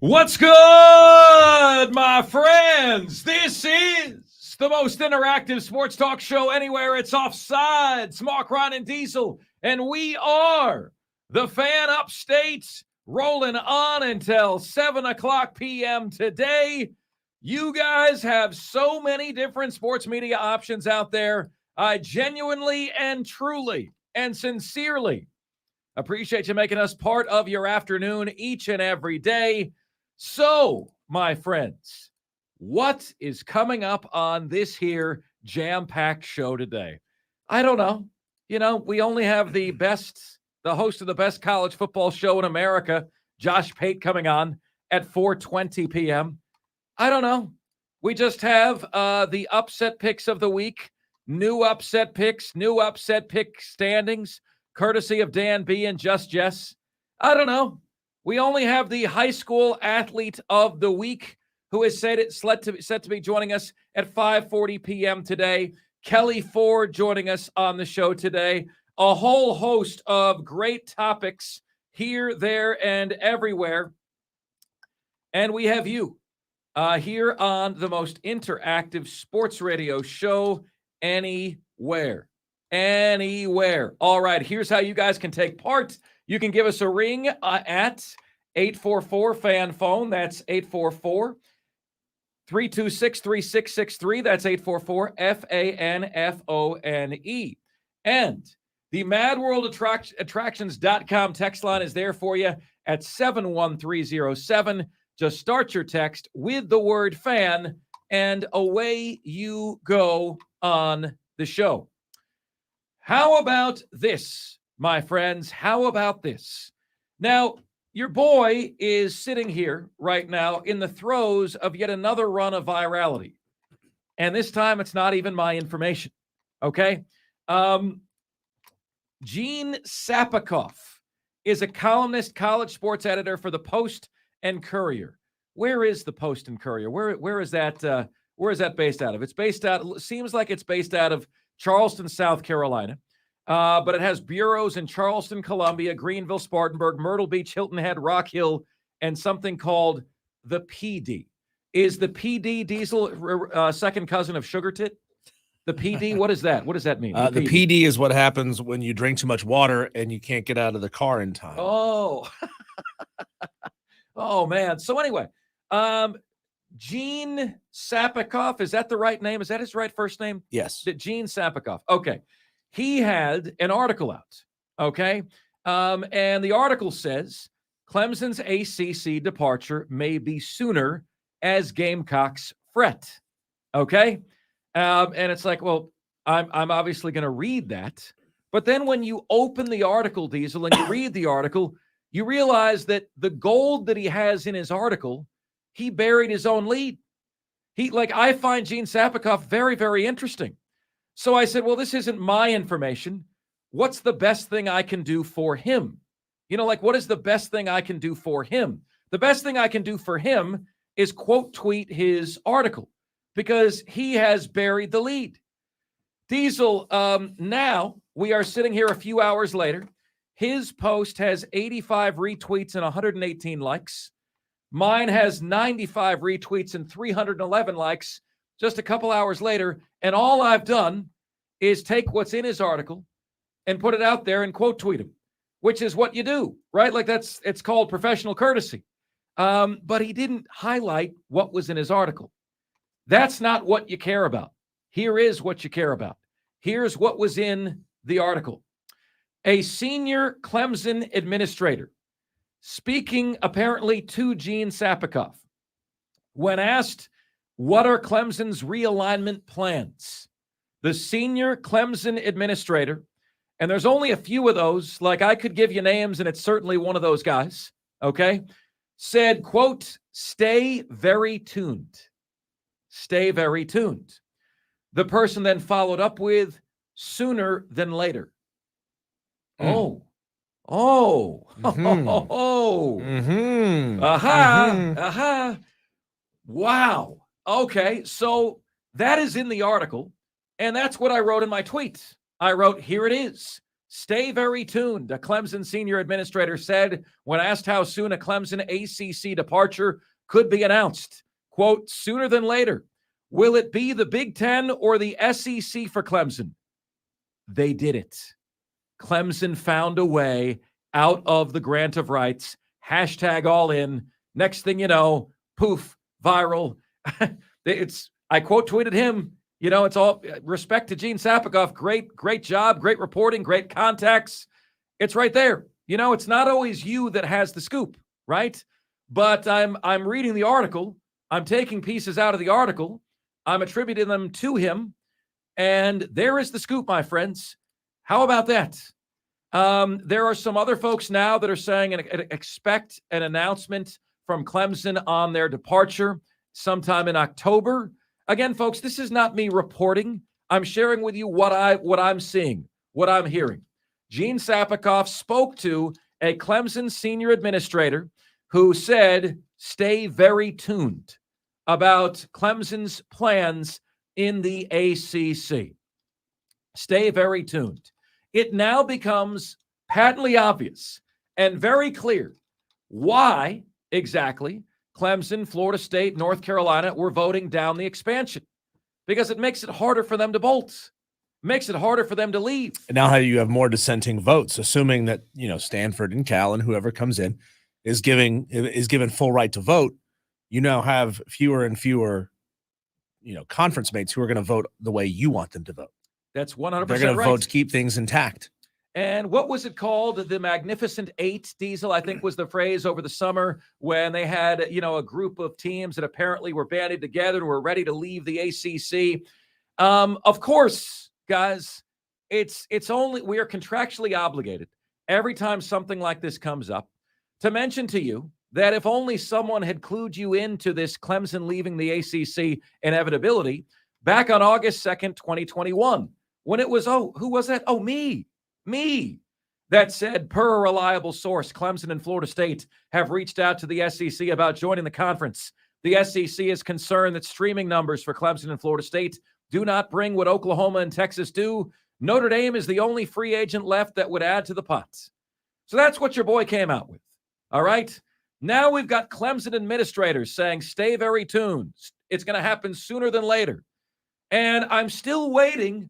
What's good, my friends? This is the most interactive sports talk show anywhere. It's Offsides, Mark, Ron, and Diesel, and we are the Fan Upstate, rolling on until 7 o'clock p.m. today. You guys have so many different sports media options out there. I genuinely and truly and sincerely appreciate you making us part of your afternoon each and every day. So, my friends, what is coming up on this here jam-packed show today? I don't know. You know, we only have the host of the best college football show in America, Josh Pate, coming on at 4:20 p.m. I don't know. We just have the upset picks of the week, new upset pick standings, courtesy of Dan B and Just Jess. I don't know. We only have the high school athlete of the week who is set to be joining us at 5:40 p.m. today. Kelly Ford joining us on the show today. A whole host of great topics here, there, and everywhere. And we have you here on the most interactive sports radio show anywhere. Anywhere. All right, here's how you guys can take part. You can give us a ring at 844-FAN-PHONE. That's 844-326-3663. That's 844-FANFONE. And the MadWorldAttractions.com text line is there for you at 71307. Just start your text with the word fan, and away you go on the show. How about this, my friends? How about this? Now, your boy is sitting here right now in the throes of yet another run of virality. And this time, it's not even my information, okay? Gene Sapikoff is a columnist, college sports editor for the Post and Courier. Where is the Post and Courier? Where is that? Where is that based out of? Seems like it's based out of Charleston, South Carolina. But it has bureaus in Charleston, Columbia, Greenville, Spartanburg, Myrtle Beach, Hilton Head, Rock Hill, and something called the PD. Is the PD, Diesel, second cousin of Sugar Tit? The PD, what is that? What does that mean? The PD is what happens when you drink too much water and you can't get out of the car in time. Oh. Oh, man. So anyway, Gene Sapikoff, is that the right name? Is that his right first name? Yes. Gene Sapikoff. Okay. He had an article out, okay? And the article says, Clemson's ACC departure may be sooner as Gamecocks fret, okay? And it's like, well, I'm obviously going to read that. But then when you open the article, Diesel, and you read the article, you realize that the gold that he has in his article, he buried his own lead. I find Gene Sapikoff very, very interesting. So I said, well, this isn't my information. What's the best thing I can do for him? What is the best thing I can do for him? The best thing I can do for him is quote tweet his article because he has buried the lead. Diesel, now we are sitting here a few hours later. His post has 85 retweets and 118 likes. Mine has 95 retweets and 311 likes just a couple hours later. And all I've done is take what's in his article and put it out there and quote tweet him, which is what you do, right? It's called professional courtesy. But he didn't highlight what was in his article. That's not what you care about. Here is what you care about. Here's what was in the article. A senior Clemson administrator speaking apparently to Gene Sapikoff when asked, what are Clemson's realignment plans? The senior Clemson administrator, and there's only a few of those, like I could give you names, and it's certainly one of those guys, okay, said, quote, stay very tuned. Stay very tuned. The person then followed up with, sooner than later. Oh. Wow. Okay, so that is in the article, and that's what I wrote in my tweet. I wrote, here it is. Stay very tuned, a Clemson senior administrator said when asked how soon a Clemson ACC departure could be announced. Quote, sooner than later. Will it be the Big Ten or the SEC for Clemson? They did it. Clemson found a way out of the grant of rights. Hashtag all in. Next thing you know, poof, viral. I quote tweeted him. It's all respect to Gene Sapakoff. Great job, great reporting, great contacts. It's right there. It's not always you that has the scoop, right? But I'm reading the article. I'm taking pieces out of the article. I'm attributing them to him. And there is the scoop, my friends. How about that? There are some other folks now that are saying expect an announcement from Clemson on their departure sometime in October. Again, folks, this is not me reporting. I'm sharing with you what I'm seeing, what I'm hearing. Gene Sapakoff spoke to a Clemson senior administrator who said, stay very tuned about Clemson's plans in the ACC. Stay very tuned. It now becomes patently obvious and very clear why exactly Clemson, Florida State, North Carolina were voting down the expansion, because it makes it harder for them to bolt, makes it harder for them to leave. And now how do you have more dissenting votes, assuming that, Stanford and Cal and whoever comes in is given full right to vote? You now have fewer and fewer, conference mates who are going to vote the way you want them to vote. That's 100% They're going right. to vote to keep things intact. And what was it called? The Magnificent Eight, Diesel, I think was the phrase over the summer when they had, a group of teams that apparently were banded together and were ready to leave the ACC. Of course, guys, it's only, we are contractually obligated every time something like this comes up to mention to you that if only someone had clued you into this Clemson leaving the ACC inevitability back on August 2nd, 2021, when it was, who was that? Oh, me, that said, per a reliable source, Clemson and Florida State have reached out to the SEC about joining the conference. The SEC is concerned that streaming numbers for Clemson and Florida State do not bring what Oklahoma and Texas do. Notre Dame is the only free agent left that would add to the pot. So that's what your boy came out with. All right. Now we've got Clemson administrators saying, stay very tuned. It's going to happen sooner than later. And I'm still waiting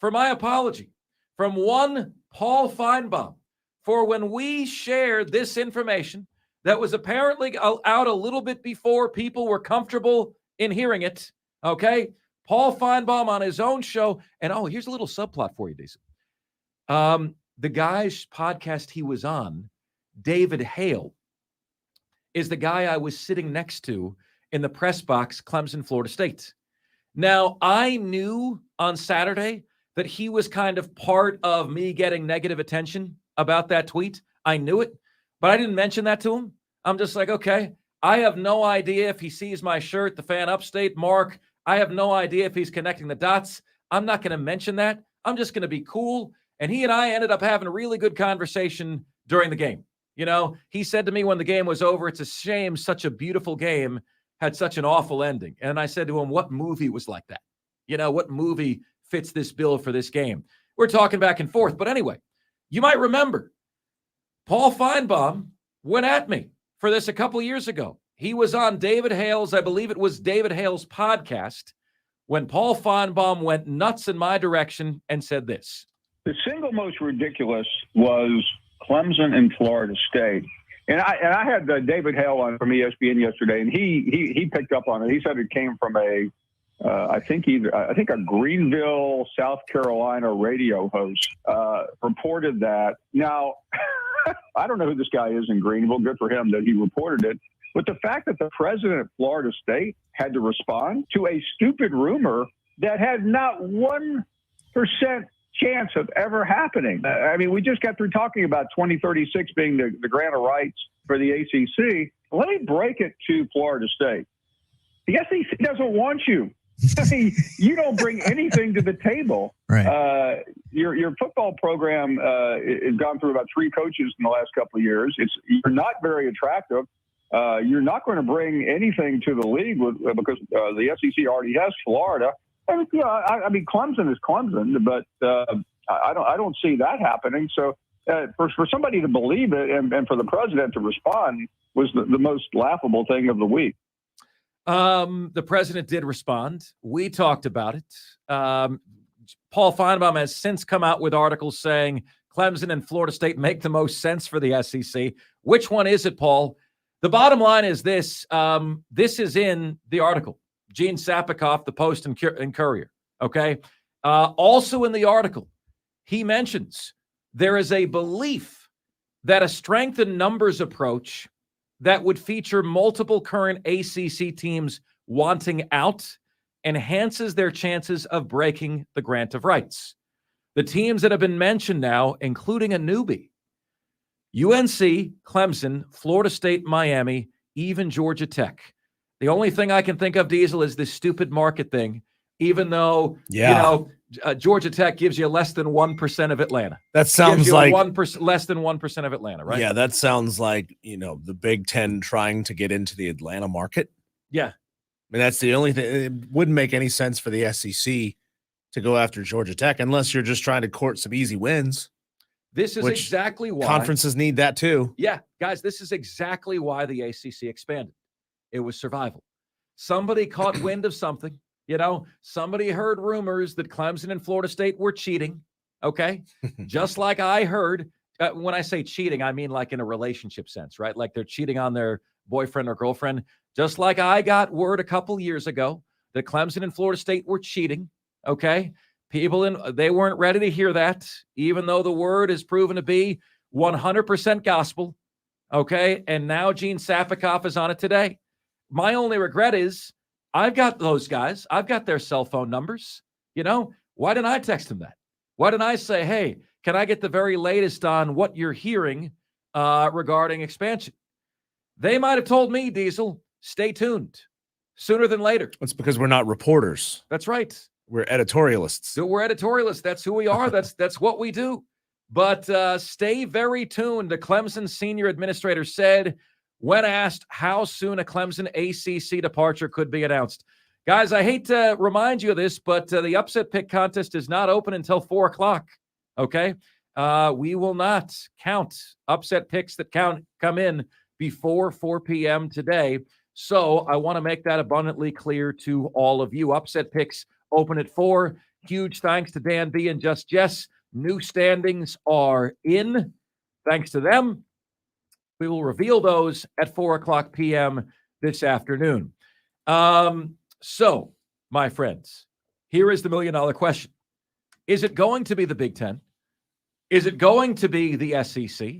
for my apology from one Paul Feinbaum for when we shared this information that was apparently out a little bit before people were comfortable in hearing it. Okay. Paul Feinbaum on his own show. And here's a little subplot for you, Diesel. The guy's podcast he was on, David Hale, is the guy I was sitting next to in the press box, Clemson, Florida State. Now, I knew on Saturday that he was kind of part of me getting negative attention about that tweet. I knew it, but I didn't mention that to him. I'm just like, okay, I have no idea if he sees my shirt, the fan upstate mark. I have no idea if he's connecting the dots. I'm not going to mention that. I'm just going to be cool. And he and I ended up having a really good conversation during the game. He said to me when the game was over, it's a shame such a beautiful game had such an awful ending. And I said to him, what movie was like that? What movie fits this bill for this game? We're talking back and forth. But anyway, you might remember Paul Feinbaum went at me for this a couple years ago. He was on David Hale's, I believe it was David Hale's podcast, when Paul Feinbaum went nuts in my direction and said this. The single most ridiculous was Clemson and Florida State. And I had David Hale on from ESPN yesterday, and he picked up on it. He said it came from I think a Greenville, South Carolina radio host reported that. Now, I don't know who this guy is in Greenville. Good for him that he reported it. But the fact that the president of Florida State had to respond to a stupid rumor that had not 1% chance of ever happening. We just got through talking about 2036 being the grant of rights for the ACC. Let me break it to Florida State. The SEC doesn't want you. You don't bring anything to the table. Right. Your football program has gone through about 3 coaches in the last couple of years. You're not very attractive. You're not going to bring anything to the league because the SEC already has Florida. Clemson is Clemson, but I don't see that happening. So for somebody to believe it and for the president to respond was the most laughable thing of the week. The president did respond. We talked about it. Paul Feinbaum has since come out with articles saying Clemson and Florida State make the most sense for the SEC. Which one is it, Paul? The bottom line is this. This is in the article. Gene Sapikoff, the Post and Courier. Okay. Also in the article, he mentions there is a belief that a strength in numbers approach that would feature multiple current ACC teams wanting out enhances their chances of breaking the grant of rights. The teams that have been mentioned now, including a newbie, UNC, Clemson, Florida State, Miami, even Georgia Tech. The only thing I can think of, Diesel, is this stupid market thing, even though, Georgia Tech gives you less than 1% of Atlanta. That sounds like 1%, less than 1% of Atlanta, right? Yeah, that sounds like, the Big Ten trying to get into the Atlanta market. Yeah. I mean, that's the only thing. It wouldn't make any sense for the SEC to go after Georgia Tech unless you're just trying to court some easy wins. This is exactly why conferences need that too. Yeah, guys, this is exactly why the ACC expanded. It was survival. Somebody caught wind of something. Somebody heard rumors that Clemson and Florida State were cheating. Okay. Just like I heard, when I say cheating, I mean like in a relationship sense, right? Like they're cheating on their boyfriend or girlfriend. Just like I got word a couple years ago that Clemson and Florida State were cheating. Okay. They weren't ready to hear that, even though the word is proven to be 100% gospel. Okay. And now Gene Sapikoff is on it today. My only regret is I've got those guys. I've got their cell phone numbers. Why didn't I text them that? Why didn't I say, hey, can I get the very latest on what you're hearing regarding expansion? They might have told me, Diesel, stay tuned sooner than later. That's because we're not reporters. That's right. We're editorialists. So we're editorialists. That's who we are. That's what we do. But stay very tuned. The Clemson senior administrator said, when asked how soon a Clemson ACC departure could be announced. Guys, I hate to remind you of this, but the upset pick contest is not open until 4 o'clock. Okay? We will not count upset picks that come in before 4 p.m. today. So I want to make that abundantly clear to all of you. Upset picks open at 4. Huge thanks to Dan B and Just Jess. New standings are in. Thanks to them. We will reveal those at 4 o'clock p.m. this afternoon. So, my friends, here is the million-dollar question. Is it going to be the Big Ten? Is it going to be the SEC?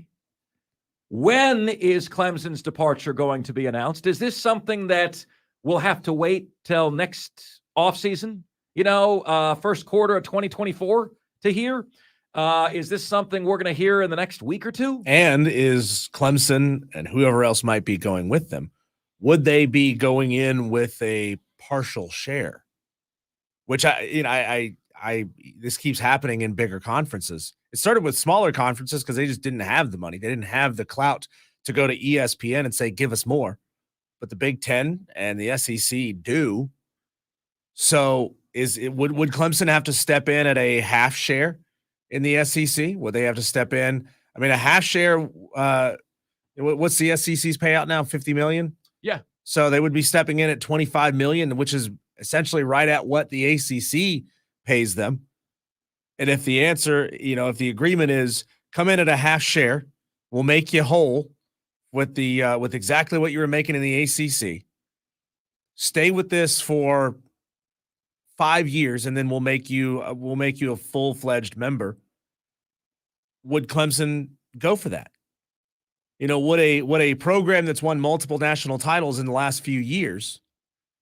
When is Clemson's departure going to be announced? Is this something that we'll have to wait till next offseason? First quarter of 2024 to hear? Is this something we're going to hear in the next week or two? And is Clemson and whoever else might be going with them, would they be going in with a partial share? Which this keeps happening in bigger conferences. It started with smaller conferences because they just didn't have the money. They didn't have the clout to go to ESPN and say, give us more. But the Big Ten and the SEC do. So would Clemson have to step in at a half share in the SEC? Would they have to step in? I mean, a half share, what's the SEC's payout now? $50 million? Yeah. So they would be stepping in at $25 million, which is essentially right at what the ACC pays them. And if the answer, if the agreement is come in at a half share, we'll make you whole with with exactly what you were making in the ACC. Stay with this for 5 years, and then we'll make you a full-fledged member. Would Clemson go for that? Would a program that's won multiple national titles in the last few years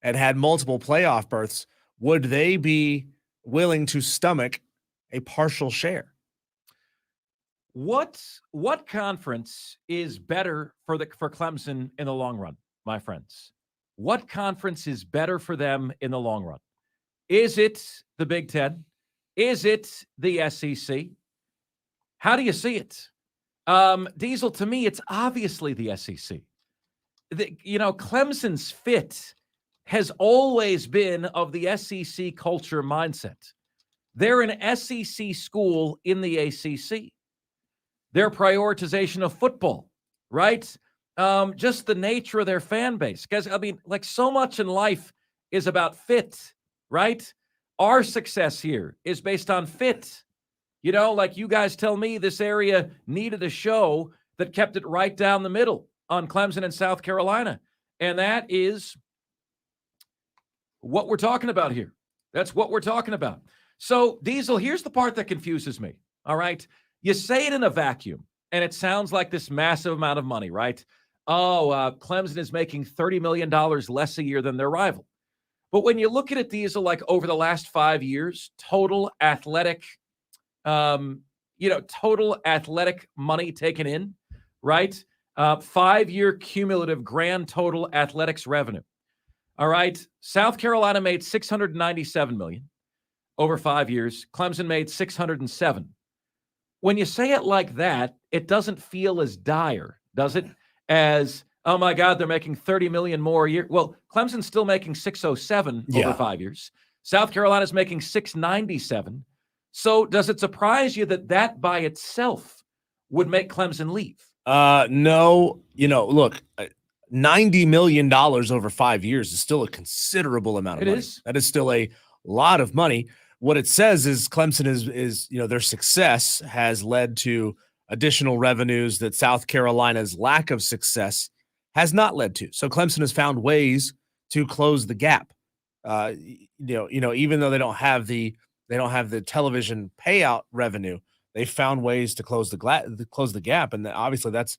and had multiple playoff berths, would they be willing to stomach a partial share? What conference is better for Clemson in the long run, my friends? What conference is better for them in the long run? Is it the Big Ten? Is it the SEC? How do you see it? Diesel, to me, it's obviously the SEC. Clemson's fit has always been of the SEC culture mindset. They're an SEC school in the ACC. Their prioritization of football, right? Just the nature of their fan base. Guys, I mean, like so much in life is about fit, right? Our success here is based on fit. You know, like you guys tell me this area needed a show that kept it right down the middle on Clemson and South Carolina. And that is what we're talking about here. That's what we're talking about. So, Diesel, here's the part that confuses me, all right? You say it in a vacuum, and it sounds like this massive amount of money, right? Oh, Clemson is making $30 million less a year than their rival. But when you look at it, Diesel, like over the last 5 years, total athletic money taken in, right? 5-year cumulative grand total athletics revenue. All right. South Carolina made $697 million over 5 years. Clemson made $607. When you say it like that, it doesn't feel as dire, does it? As, oh my God, they're making $30 million more a year. Well, Clemson's still making $607 over 5 years. South Carolina's making $697. So does it surprise you that by itself would make Clemson leave? No. Look, $90 million over 5 years is still a considerable amount of money. That is still a lot of money. What it says is Clemson is their success has led to additional revenues that South Carolina's lack of success has not led to. So Clemson has found ways to close the gap. Even though they don't have the television payout revenue, they found ways to close the gap, and obviously that's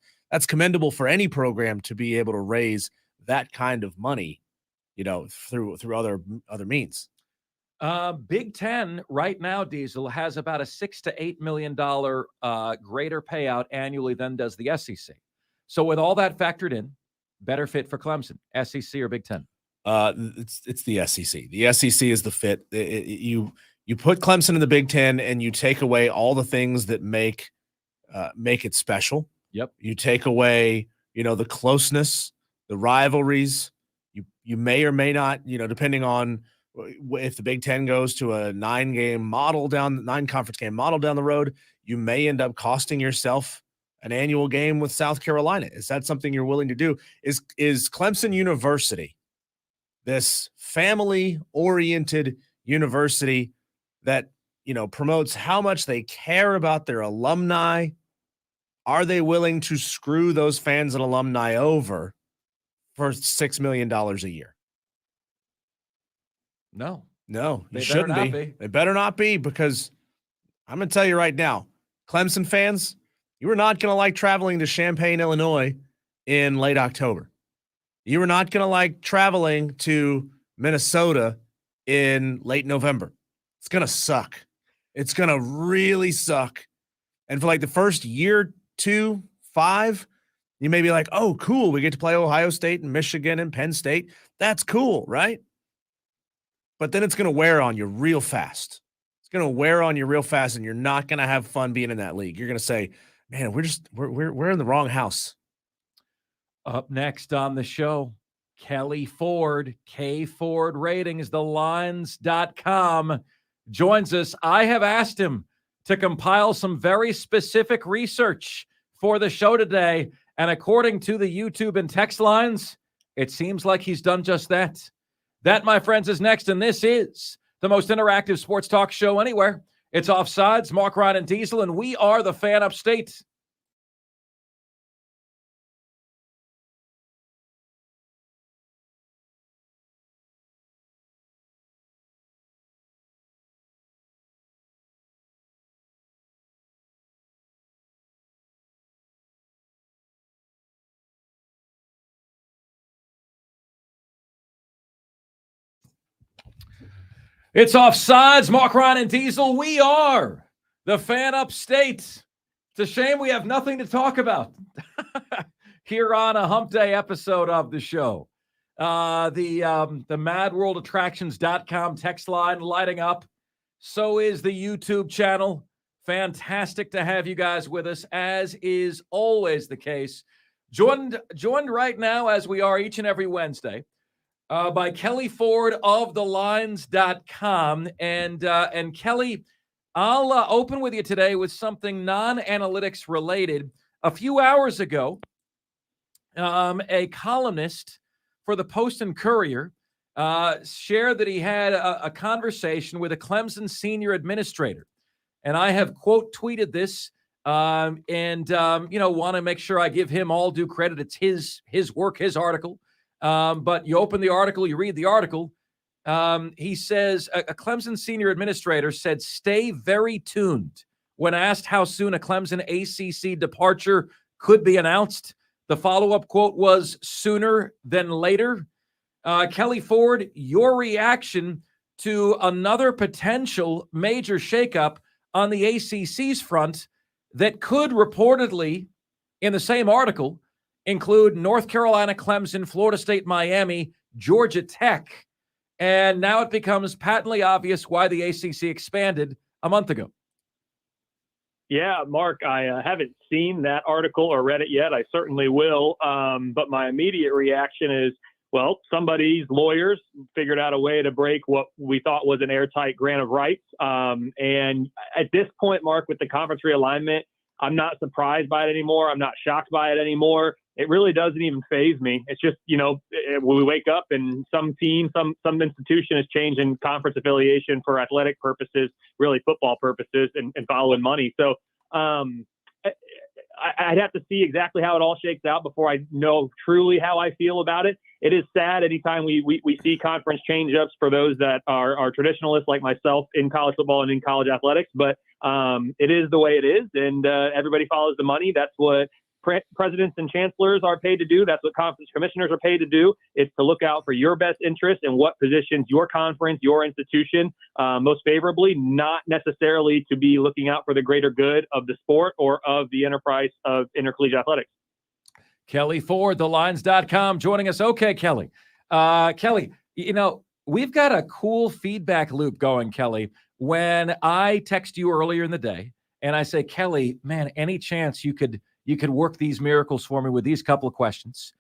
commendable for any program to be able to raise that kind of money, through other means. Big Ten right now, Diesel, has about a $6 to $8 million greater payout annually than does the SEC. So with all that factored in, better fit for Clemson, SEC or Big Ten? It's the SEC. The SEC is the fit. You put Clemson in the Big Ten and you take away all the things that make it special. Yep. You take away, the closeness, the rivalries. You may or may not, depending on if the Big Ten goes to a 9 conference game model down the road, you may end up costing yourself an annual game with South Carolina. Is that something you're willing to do? Is Clemson University, this family-oriented university that, promotes how much they care about their alumni, are they willing to screw those fans and alumni over for $6 million a year? No, you shouldn't be. They better not be, because I'm going to tell you right now, Clemson fans, you are not going to like traveling to Champaign, Illinois in late October. You are not going to like traveling to Minnesota in late November. It's going to suck. It's going to really suck. And for like the first year, 2, 5, you may be like, oh, cool, we get to play Ohio State and Michigan and Penn State. That's cool, right? But then it's going to wear on you real fast. It's going to wear on you real fast, and you're not going to have fun being in that league. You're going to say, man, we're in the wrong house. Up next on the show, Kelly Ford, K Ford Ratings, thelines.com, joins us. I have asked him to compile some very specific research for the show today, and according to the YouTube and text lines, it seems like he's done just that. That, my friends, is next, and this is the most interactive sports talk show anywhere. It's Offsides, Mark, Ryan, and Diesel, and we are the Fan Upstate. It's Offsides, Mark, Ryan, and Diesel. We are the Fan Upstate. It's a shame we have nothing to talk about here on a Hump Day episode of the show. The MadWorldAttractions.com text line lighting up. So is the YouTube channel. Fantastic to have you guys with us, as is always the case. Joined right now, as we are each and every Wednesday, by Kelly Ford of thelines.com. And Kelly, I'll open with you today with something non-analytics related. A few hours ago, a columnist for the Post and Courier shared that he had a conversation with a Clemson senior administrator. And I have quote tweeted this want to make sure I give him all due credit. It's his work, his article. But you open the article, you read the article. He says a Clemson senior administrator said, "Stay very tuned." When asked how soon a Clemson ACC departure could be announced, the follow-up quote was, "Sooner than later." Kelly Ford, your reaction to another potential major shakeup on the ACC's front that could reportedly, in the same article, include North Carolina, Clemson, Florida State, Miami, Georgia Tech. And now it becomes patently obvious why the ACC expanded a month ago. Yeah, Mark, I haven't seen that article or read it yet. I certainly will. But my immediate reaction is, well, somebody's lawyers figured out a way to break what we thought was an airtight grant of rights. And at this point, Mark, with the conference realignment, I'm not surprised by it anymore. I'm not shocked by it anymore. It really doesn't even faze me. It's just, when we wake up and some team, some institution is changing conference affiliation for athletic purposes, really football purposes, and following money. So I'd have to see exactly how it all shakes out before I know truly how I feel about it. It is sad anytime we see conference change-ups for those that are traditionalists like myself in college football and in college athletics, but it is the way it is, and everybody follows the money. That's what presidents and chancellors are paid to do. That's what conference commissioners are paid to do. It's to look out for your best interest and what positions your conference, your institution most favorably, not necessarily to be looking out for the greater good of the sport or of the enterprise of intercollegiate athletics. Kelly Ford, thelines.com, joining us. Okay, Kelly. Kelly, we've got a cool feedback loop going, Kelly. When I text you earlier in the day and I say, Kelly, man, any chance you could work these miracles for me with these couple of questions?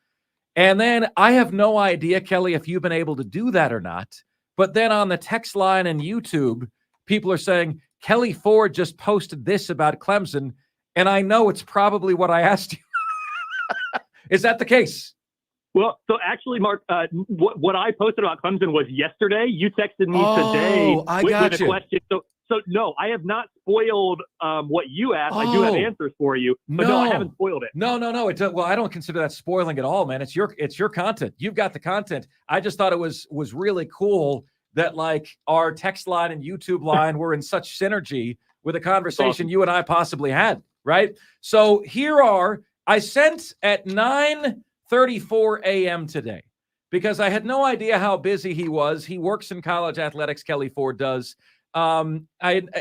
And then I have no idea, Kelly, if you've been able to do that or not. But then on the text line and YouTube, people are saying, Kelly Ford just posted this about Clemson. And I know it's probably what I asked you. Is that the case? Well, so actually, Mark, what I posted about Clemson was yesterday. You texted me today with a question. So no, I have not spoiled what you asked. I do have answers for you, but no, I haven't spoiled it. No. Well, I don't consider that spoiling at all, man. It's your content. You've got the content. I just thought it was really cool that like our text line and YouTube line were in such synergy with a conversation you and I possibly had, right? So I sent at 9:34 a.m. today because I had no idea how busy he was. He works in college athletics, Kelly Ford does. I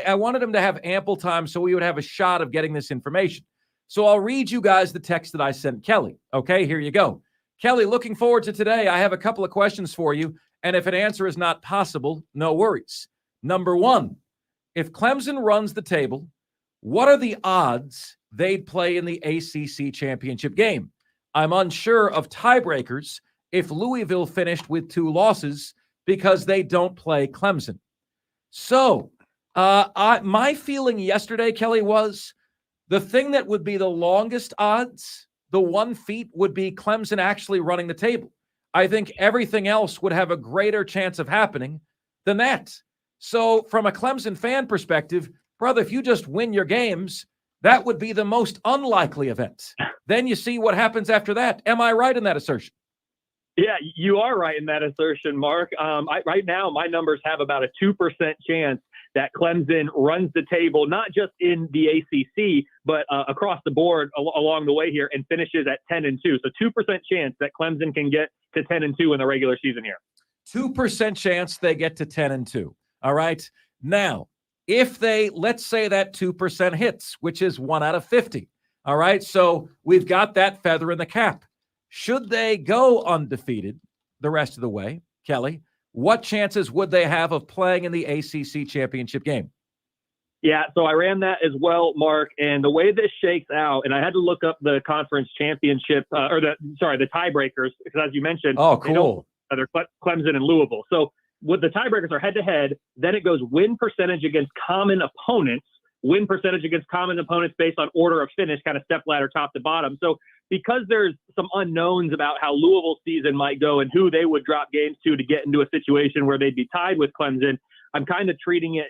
wanted him to have ample time so we would have a shot of getting this information. So I'll read you guys the text that I sent Kelly. Okay, here you go. Kelly, looking forward to today. I have a couple of questions for you, and if an answer is not possible, no worries. Number one, if Clemson runs the table, what are the odds they'd play in the ACC championship game? I'm unsure of tiebreakers if Louisville finished with 2 losses because they don't play Clemson. So my feeling yesterday, Kelly, was the thing that would be the longest odds, the 1 feat, would be Clemson actually running the table. I think everything else would have a greater chance of happening than that. So from a Clemson fan perspective, brother, if you just win your games, that would be the most unlikely event. Then you see what happens after that. Am I right in that assertion? Yeah, you are right in that assertion, Mark. Right now, my numbers have about a 2% chance that Clemson runs the table, not just in the ACC, but across the board along the way here, and finishes at 10-2. So 2% chance that Clemson can get to 10-2 in the regular season here. 2% chance they get to 10-2. All right. Now, if let's say that 2% hits, which is 1 out of 50. All right. So we've got that feather in the cap. Should they go undefeated the rest of the way, Kelly, what chances would they have of playing in the ACC championship game? Yeah, so I ran that as well, Mark. And the way this shakes out, and I had to look up the conference championship, the tiebreakers, because as you mentioned, oh, cool. they're Clemson and Louisville. So with the tiebreakers are head-to-head, then it goes win percentage against common opponents, based on order of finish, kind of step ladder top to bottom. So because there's some unknowns about how Louisville's season might go and who they would drop games to get into a situation where they'd be tied with Clemson, I'm kind of treating it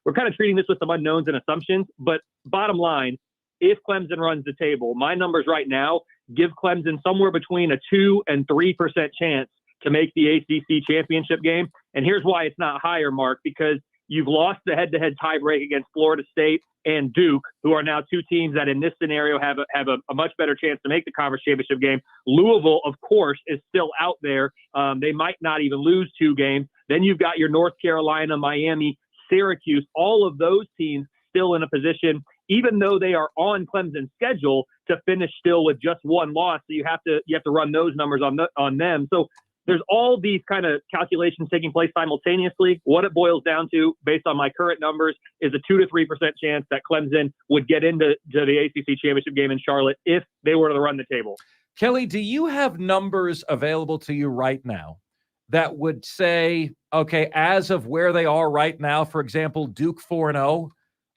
we're kind of treating this with some unknowns and assumptions. But bottom line, if Clemson runs the table, my numbers right now give Clemson somewhere between a 2 and 3% chance to make the ACC championship game. And here's why it's not higher, Mark, because you've lost the head-to-head tiebreak against Florida State and Duke, who are now two teams that in this scenario have a much better chance to make the conference championship game. Louisville, of course, is still out there. They might not even lose 2 games. Then you've got your North Carolina, Miami, Syracuse, all of those teams still in a position, even though they are on Clemson's schedule, to finish still with just 1 loss. So you have to run those numbers on them. So there's all these kind of calculations taking place simultaneously. What it boils down to, based on my current numbers, is a 2 to 3% chance that Clemson would get into the ACC championship game in Charlotte if they were to run the table. Kelly, do you have numbers available to you right now that would say, okay, as of where they are right now, for example, Duke 4-0,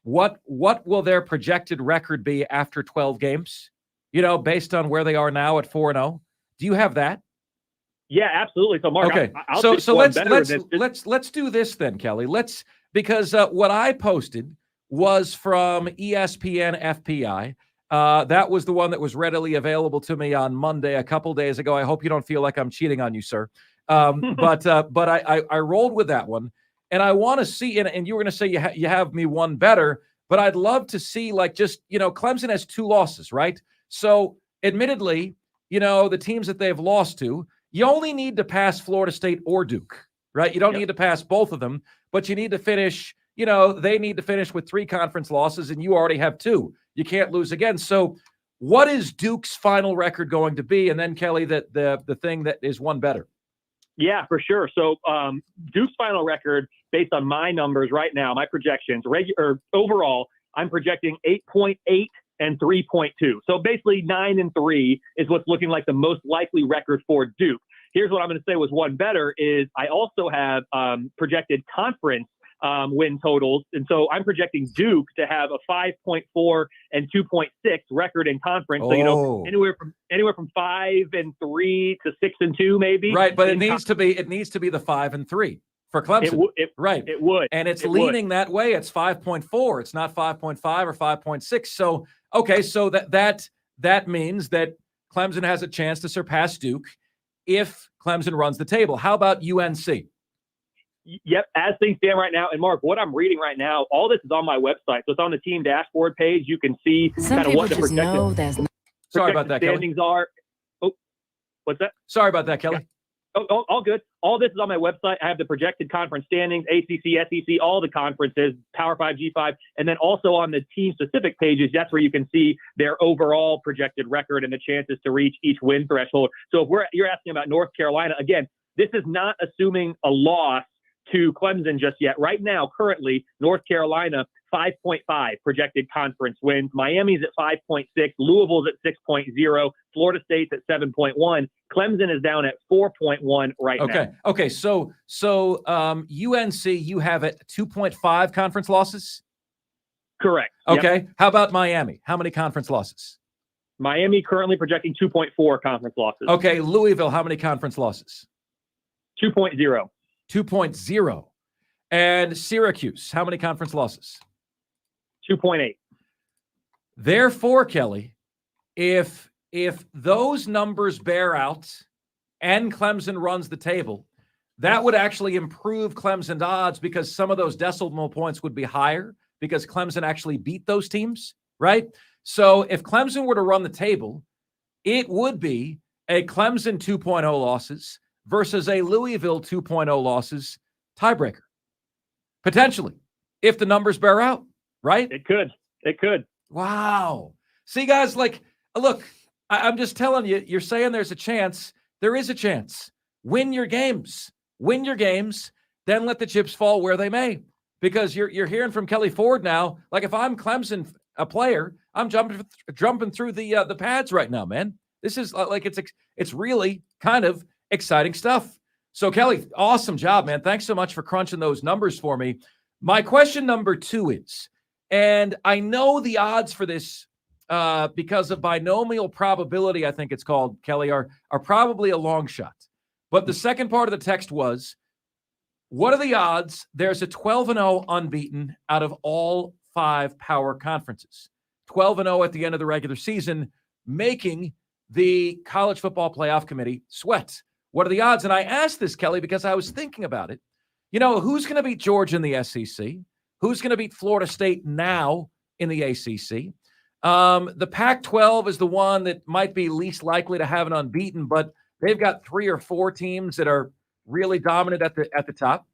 what will their projected record be after 12 games? Based on where they are now at 4-0. Do you have that? Yeah, absolutely. So, Mark, okay. I'll so let's do this then, Kelly. Because what I posted was from ESPN FPI. That was the one that was readily available to me on Monday, a couple days ago. I hope you don't feel like I'm cheating on you, sir. But I rolled with that one, and I want to see. And you were going to say you have me one better, but I'd love to see Clemson has 2 losses, right? So, admittedly, the teams that they've lost to. You only need to pass Florida State or Duke, right? You don't need to pass both of them, but you need to finish, they need to finish with 3 conference losses, and you already have 2. You can't lose again. So what is Duke's final record going to be? And then, Kelly, the thing that is one better. Yeah, for sure. So Duke's final record, based on my numbers right now, my projections, overall, I'm projecting 8.8 and 3.2. So basically 9 and 3 is what's looking like the most likely record for Duke. Here's what I'm going to say was one better is I also have projected conference win totals. And so I'm projecting Duke to have a 5.4 and 2.6 record in conference. So, anywhere from 5 and 3 to 6 and 2, maybe. Right. But it needs to be the 5 and 3 for Clemson. Right. It would. And it's leaning that way. It's 5.4. It's not 5.5 or 5.6. So, okay. So that means that Clemson has a chance to surpass Duke if Clemson runs the table. How about UNC? Yep, as things stand right now. And Mark, what I'm reading right now, all this is on my website. So it's on the team dashboard page. You can see kind of what the projected Sorry about that, standings Kelly. are. Oh, what's that? Sorry about that, Kelly. Yeah. Oh, all good. All this is on my website. I have the projected conference standings, ACC, SEC, all the conferences, Power 5, G5, and then also on the team-specific pages, that's where you can see their overall projected record and the chances to reach each win threshold. So if you're asking about North Carolina, again, this is not assuming a loss to Clemson just yet. Right now, currently, North Carolina, 5.5 projected conference wins. Miami's at 5.6. Louisville's at 6.0. Florida State's at 7.1. Clemson is down at 4.1 right now. Okay. So UNC, you have at 2.5 conference losses? Correct. Okay. Yep. How about Miami? How many conference losses? Miami currently projecting 2.4 conference losses. Okay. Louisville, how many conference losses? 2.0. 2.0. And Syracuse, how many conference losses? 2.8. Therefore, Kelly, if those numbers bear out and Clemson runs the table, that would actually improve Clemson's odds because some of those decimal points would be higher because Clemson actually beat those teams, right? So if Clemson were to run the table, it would be a Clemson 2.0 losses versus a Louisville 2.0 losses tiebreaker. Potentially, if the numbers bear out, right? It could. Wow. See, guys, look, I'm just telling you, you're saying there's a chance. There is a chance. Win your games. Then let the chips fall where they may. Because you're hearing from Kelly Ford now. Like if I'm Clemson, a player, I'm jumping through the pads right now, man. This is it's really kind of exciting stuff. So, Kelly, awesome job, man. Thanks so much for crunching those numbers for me. My question number 2 is, and I know the odds for this because of binomial probability, I think it's called, Kelly, are probably a long shot. But the second part of the text was, what are the odds there's a 12-0 unbeaten out of all 5 power conferences? 12-0 at the end of the regular season, making the College Football Playoff Committee sweat. What are the odds? And I asked this, Kelly, because I was thinking about it. You know, who's going to beat Georgia in the SEC? Who's going to beat Florida State now in the ACC? The Pac-12 is the one that might be least likely to have an unbeaten, but they've got 3 or 4 teams that are really dominant at the top.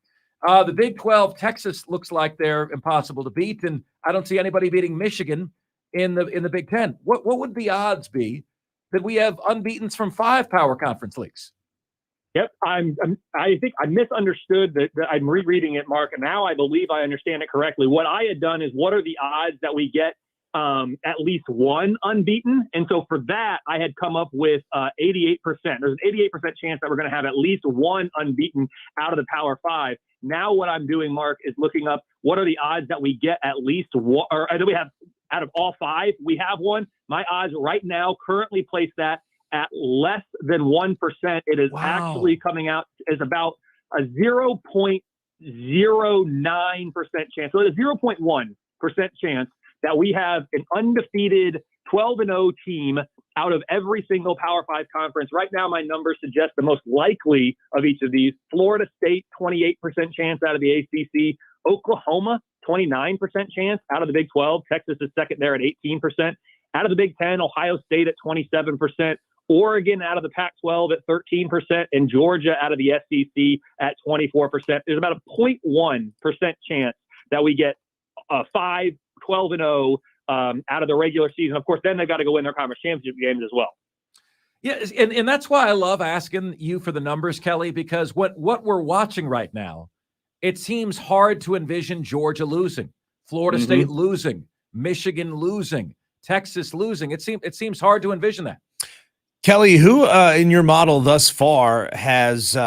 The Big 12, Texas looks like they're impossible to beat, and I don't see anybody beating Michigan in the Big 10. What would the odds be that we have unbeatens from 5 power conference leagues? Yep, I think I misunderstood that. I'm rereading it, Mark, and now I believe I understand it correctly. What I had done is, what are the odds that we get at least one unbeaten? And so for that, I had come up with 88%. There's an 88% chance that we're going to have at least one unbeaten out of the Power 5. Now what I'm doing, Mark, is looking up what are the odds that we get at least one, or that we have out of all 5, we have one. My odds right now currently place that at less than 1%. It is actually coming out as about a 0.09% chance. So it's a 0.1% chance that we have an undefeated 12-0 team out of every single Power 5 conference. Right now, my numbers suggest the most likely of each of these. Florida State, 28% chance out of the ACC. Oklahoma, 29% chance out of the Big 12. Texas is second there at 18%. Out of the Big 10, Ohio State at 27%. Oregon out of the Pac-12 at 13%, and Georgia out of the SEC at 24%. There's about a 0.1% chance that we get 5, 12-0 out of the regular season. Of course, then they've got to go win their conference championship games as well. Yeah, and that's why I love asking you for the numbers, Kelly, because what we're watching right now, it seems hard to envision Georgia losing, Florida State losing, Michigan losing, Texas losing. It seems hard to envision that. Kelly, who in your model thus far has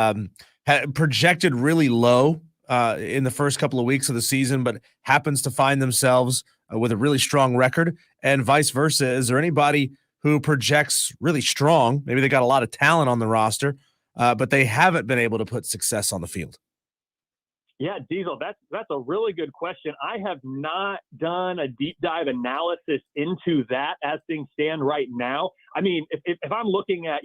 projected really low in the first couple of weeks of the season, but happens to find themselves with a really strong record, and vice versa? Is there anybody who projects really strong? Maybe they got a lot of talent on the roster, but they haven't been able to put success on the field. Yeah, Diesel, that's a really good question. I have not done a deep dive analysis into that as things stand right now. I mean, if I'm looking at,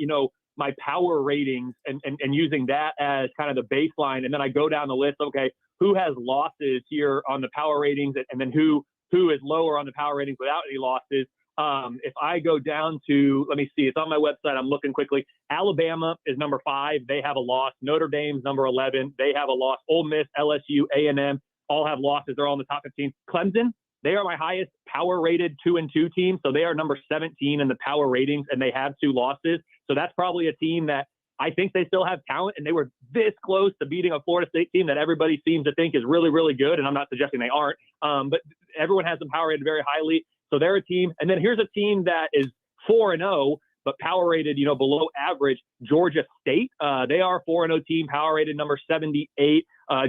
my power ratings and using that as kind of the baseline, and then I go down the list, okay, who has losses here on the power ratings, and then who is lower on the power ratings without any losses. If I go down to, let me see, it's on my website. I'm looking quickly. Alabama is number 5. They have a loss. Notre Dame's number 11. They have a loss. Ole Miss, LSU, A&M all have losses. They're all in the top 15. Clemson, they are my highest power rated 2-2 team. So they are number 17 in the power ratings, and they have 2 losses. So that's probably a team that I think they still have talent, and they were this close to beating a Florida State team that everybody seems to think is really, really good. And I'm not suggesting they aren't, but everyone has them power rated very highly. So they're a team. And then here's a team that is 4-0, but power rated, below average. Georgia State, they are a 4-0 team, power rated number 78.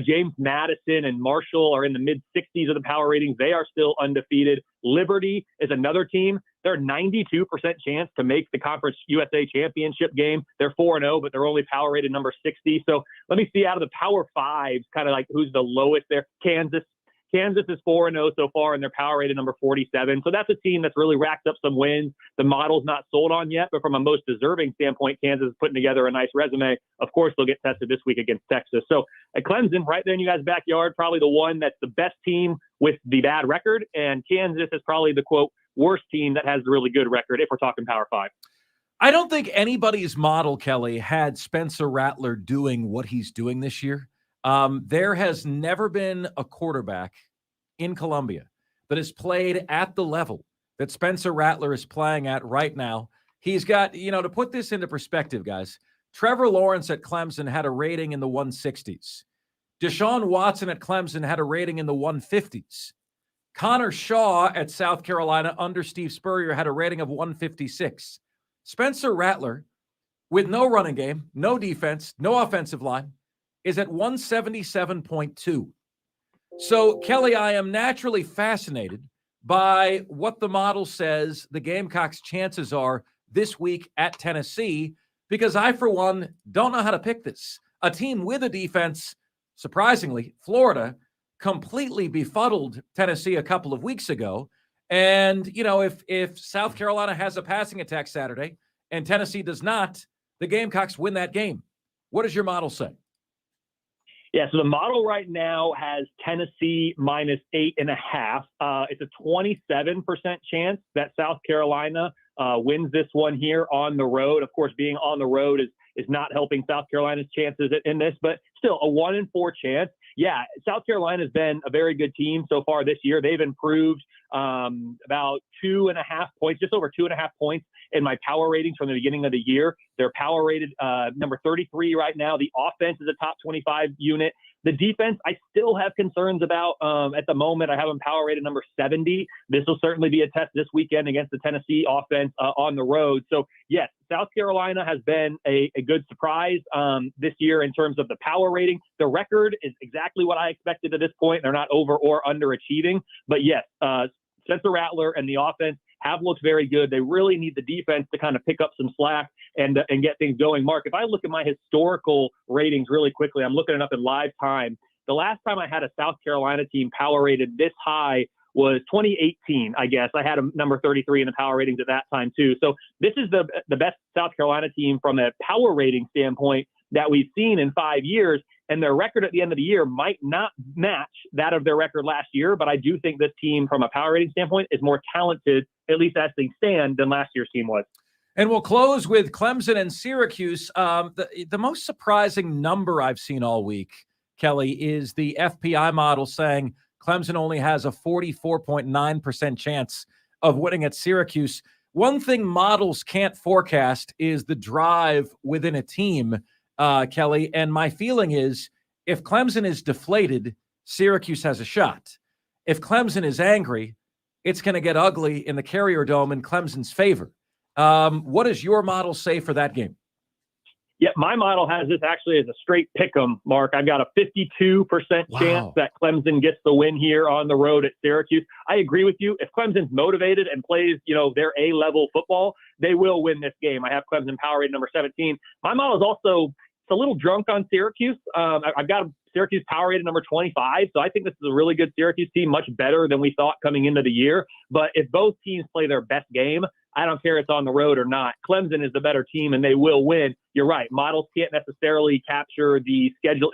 James Madison and Marshall are in the mid 60s of the power ratings. They are still undefeated. Liberty is another team. They're 92% chance to make the Conference USA Championship game. They're 4-0, but they're only power rated number 60. So let me see out of the Power 5s, kind of like who's the lowest there. Kansas is 4-0 so far, and they're power rated number 47. So that's a team that's really racked up some wins. The model's not sold on yet, but from a most deserving standpoint, Kansas is putting together a nice resume. Of course, they'll get tested this week against Texas. So at Clemson, right there in you guys' backyard, probably the one that's the best team with the bad record, and Kansas is probably the, quote, worst team that has the really good record if we're talking Power 5. I don't think anybody's model, Kelly, had Spencer Rattler doing what he's doing this year. There has never been a quarterback in Columbia that has played at the level that Spencer Rattler is playing at right now. He's got, to put this into perspective, guys, Trevor Lawrence at Clemson had a rating in the 160s. Deshaun Watson at Clemson had a rating in the 150s. Connor Shaw at South Carolina under Steve Spurrier had a rating of 156. Spencer Rattler with no running game, no defense, no offensive line, is at 177.2. So, Kelly, I am naturally fascinated by what the model says the Gamecocks' chances are this week at Tennessee, because I, for one, don't know how to pick this. A team with a defense, surprisingly, Florida, completely befuddled Tennessee a couple of weeks ago. And, you know, if South Carolina has a passing attack Saturday and Tennessee does not, the Gamecocks win that game. What does your model say? Yeah, so the model right now has Tennessee -8.5. It's a 27% chance that South Carolina wins this one here on the road. Of course, being on the road is not helping South Carolina's chances in this, but still a 1 in 4 chance. Yeah, South Carolina has been a very good team so far this year. They've improved about 2.5 points, just over 2.5 points in my power ratings from the beginning of the year. They're power rated number 33 right now. The offense is a top 25 unit. The defense, I still have concerns about at the moment. I have them power rated number 70. This will certainly be a test this weekend against the Tennessee offense on the road. So, yes, South Carolina has been a good surprise this year in terms of the power rating. The record is exactly what I expected at this point. They're not over or underachieving. But, yes, Spencer Rattler and the offense have looked very good. They really need the defense to kind of pick up some slack and get things going. Mark, if I look at my historical ratings really quickly, I'm looking it up in live time. The last time I had a South Carolina team power rated this high was 2018, I guess. I had a number 33 in the power ratings at that time too. So this is the best South Carolina team from a power rating standpoint that we've seen in 5 years. And their record at the end of the year might not match that of their record last year, but I do think this team from a power rating standpoint is more talented, at least as they stand, than last year's team was. And we'll close with Clemson and Syracuse. The most surprising number I've seen all week, Kelly, is the FPI model saying Clemson only has a 44.9% chance of winning at Syracuse. One thing models can't forecast is the drive within a team, Kelly. And my feeling is if Clemson is deflated, Syracuse has a shot. If Clemson is angry, it's going to get ugly in the Carrier Dome in Clemson's favor. What does your model say for that game? Yeah, my model has this actually as a straight pick 'em, Mark. I've got a 52% chance that Clemson gets the win here on the road at Syracuse. I agree with you. If Clemson's motivated and plays, their A-level football, they will win this game. I have Clemson power rated number 17. My model is also a little drunk on Syracuse. I've got Syracuse power rated number 25. So I think this is a really good Syracuse team, much better than we thought coming into the year. But if both teams play their best game, I don't care if it's on the road or not. Clemson is the better team, and they will win. You're right. Models can't necessarily capture the schedule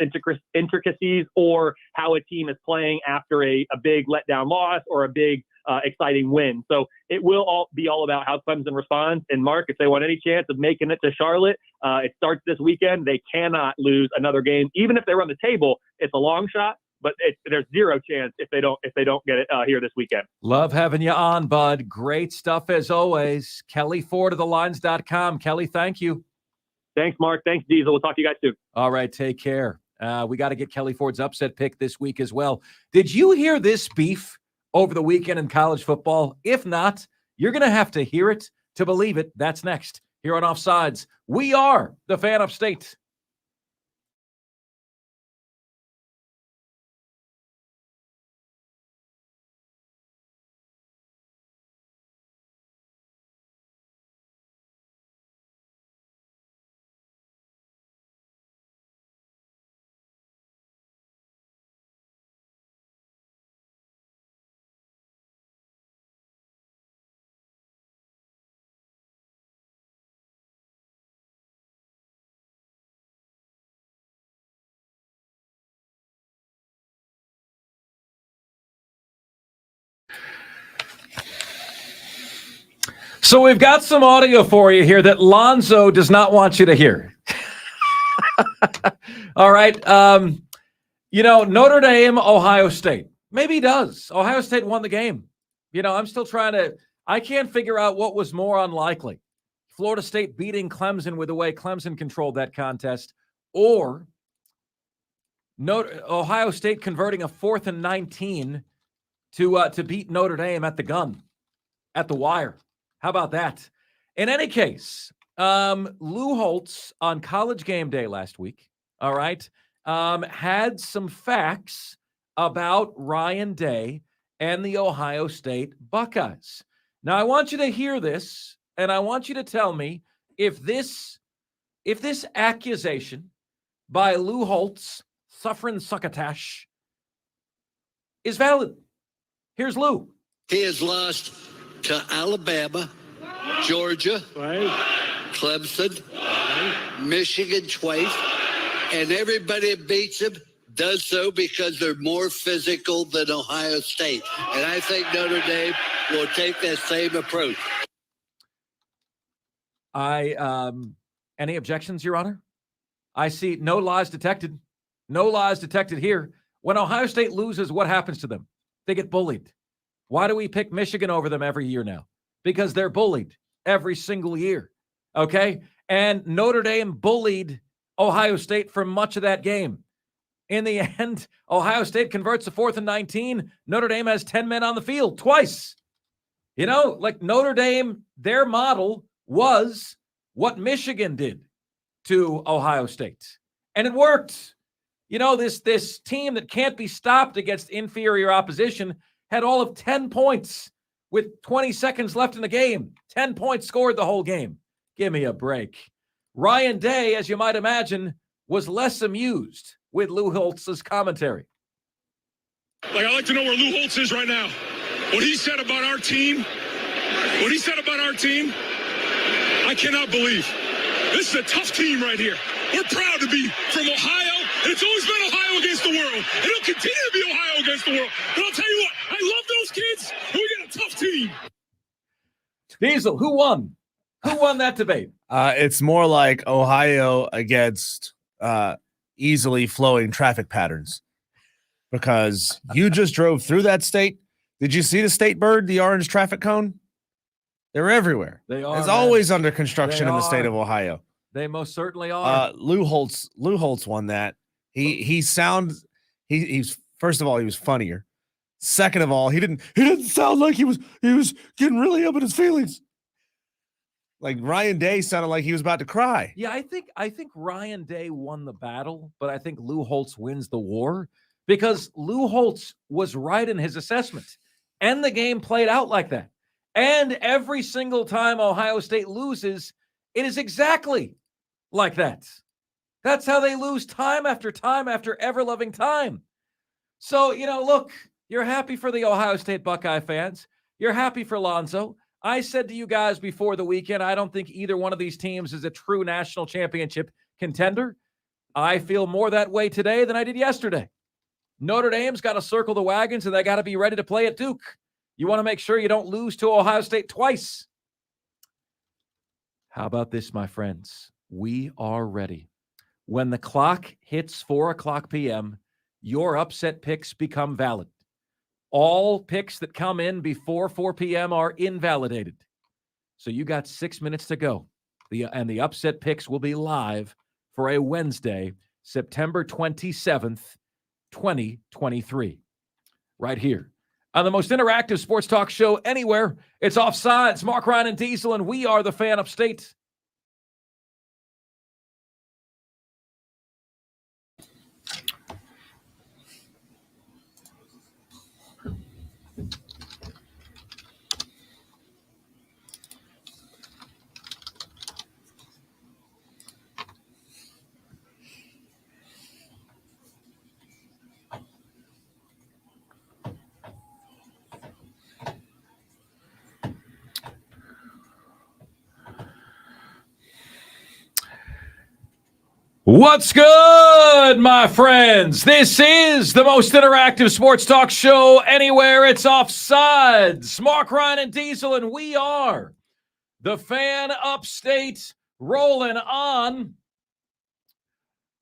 intricacies or how a team is playing after a big letdown loss or a big exciting win. So it will all be all about how Clemson responds. And, Mark, if they want any chance of making it to Charlotte, it starts this weekend. They cannot lose another game. Even if they run the table, it's a long shot. But there's zero chance if they don't get it here this weekend. Love having you on, bud. Great stuff as always. Kelly Ford of thelines.com. Kelly, thank you. Thanks, Mark. Thanks, Diesel. We'll talk to you guys soon. All right, take care. We got to get Kelly Ford's upset pick this week as well. Did you hear this beef over the weekend in college football? If not, you're going to have to hear it to believe it. That's next here on Offsides. We are the Fan Upstate. So we've got some audio for you here that Lonzo does not want you to hear. All right. Notre Dame, Ohio State. Maybe he does. Ohio State won the game. I'm still I can't figure out what was more unlikely. Florida State beating Clemson with the way Clemson controlled that contest, or Ohio State converting a 4th and 19 to beat Notre Dame at the gun, at the wire. How about that? In any case, Lou Holtz on College Game Day last week, all right, had some facts about Ryan Day and the Ohio State Buckeyes. Now, I want you to hear this, and I want you to tell me if this accusation by Lou Holtz, suffering succotash, is valid. Here's Lou. He has lost to Alabama, Georgia, Clemson, Michigan twice, and everybody that beats him does so because they're more physical than Ohio State. And I think Notre Dame will take that same approach. Any objections, Your Honor? I see no lies detected. No lies detected here. When Ohio State loses, what happens to them? They get bullied. Why do we pick Michigan over them every year now? Because they're bullied every single year. Okay? And Notre Dame bullied Ohio State for much of that game. In the end, Ohio State converts to 4th and 19. Notre Dame has 10 men on the field twice. You know, like Notre Dame, their model was what Michigan did to Ohio State. And it worked. You know, this team that can't be stopped against inferior opposition had all of 10 points with 20 seconds left in the game. 10 points scored the whole game. Give me a break. Ryan Day, as you might imagine, was less amused with Lou Holtz's commentary. I'd like to know where Lou Holtz is right now. What he said about our team, I cannot believe. This is a tough team right here. We're proud to be from Ohio, and it's always been Ohio against the world. And it'll continue to be Ohio against the world. But I'll tell you what, I love those kids, and we got a tough team. Diesel, who won? Who won that debate? It's more like Ohio against easily flowing traffic patterns, because you just drove through that state. Did you see the state bird, the orange traffic cone? They're everywhere. They are. It's always under construction in the state of Ohio. They most certainly are. Lou Holtz won that. He's first of all, he was funnier. Second of all, he didn't sound like he was getting really up in his feelings. Like Ryan Day sounded like he was about to cry. Yeah, I think Ryan Day won the battle, but I think Lou Holtz wins the war, because Lou Holtz was right in his assessment, and the game played out like that. And every single time Ohio State loses, it is exactly like that. That's how they lose time after ever-loving time. So, you know, look, you're happy for the Ohio State Buckeye fans. You're happy for Lonzo. I said to you guys before the weekend, I don't think either one of these teams is a true national championship contender. I feel more that way today than I did yesterday. Notre Dame's got to circle the wagons, and they got to be ready to play at Duke. You want to make sure you don't lose to Ohio State twice. How about this, my friends? We are ready. When the clock hits 4:00 p.m., your upset picks become valid. All picks that come in before 4 p.m. are invalidated. So you got 6 minutes to go. And the upset picks will be live for a Wednesday, September 27th, 2023. Right here on the most interactive sports talk show anywhere. It's Offsides. Mark, Ryan, and Diesel, and we are the Fan Upstate. What's good, my friends? This is the most interactive sports talk show anywhere. It's Offsides. Mark, Ryan, and Diesel, and we are the Fan Upstate, rolling on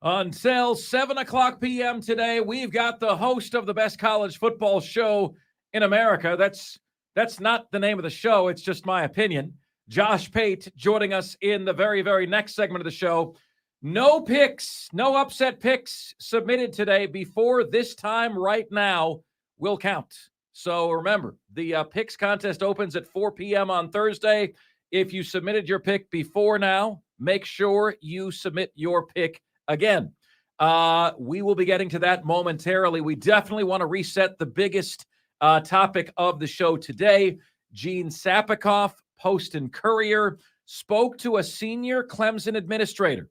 until 7:00 p.m. today. We've got the host of the best college football show in America. That's not the name of the show. It's just my opinion. Josh Pate joining us in the very, very next segment of the show. No picks, no upset picks submitted today before this time right now will count. So remember, the picks contest opens at 4 p.m. on Thursday. If you submitted your pick before now, make sure you submit your pick again. We will be getting to that momentarily. We definitely want to reset the biggest topic of the show today. Gene Sapikoff, Post and Courier, spoke to a senior Clemson administrator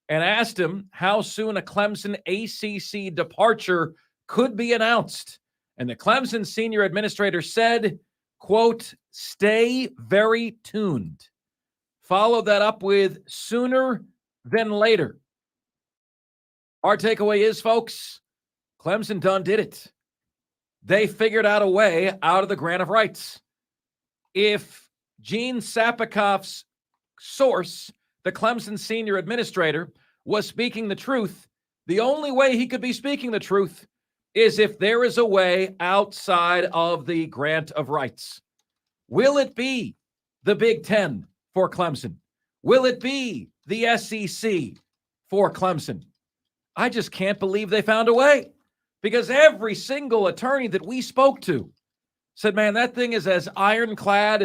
and asked him how soon a Clemson ACC departure could be announced. And the Clemson senior administrator said, quote, "Stay very tuned." Followed that up with sooner than later. Our takeaway is, folks, Clemson done did it. They figured out a way out of the grant of rights. If Gene Sapikoff's source, the Clemson senior administrator, was speaking the truth, the only way he could be speaking the truth is if there is a way outside of the grant of rights. Will it be the Big Ten for Clemson? Will it be the SEC for Clemson? I just can't believe they found a way, because every single attorney that we spoke to said, man, that thing is as ironclad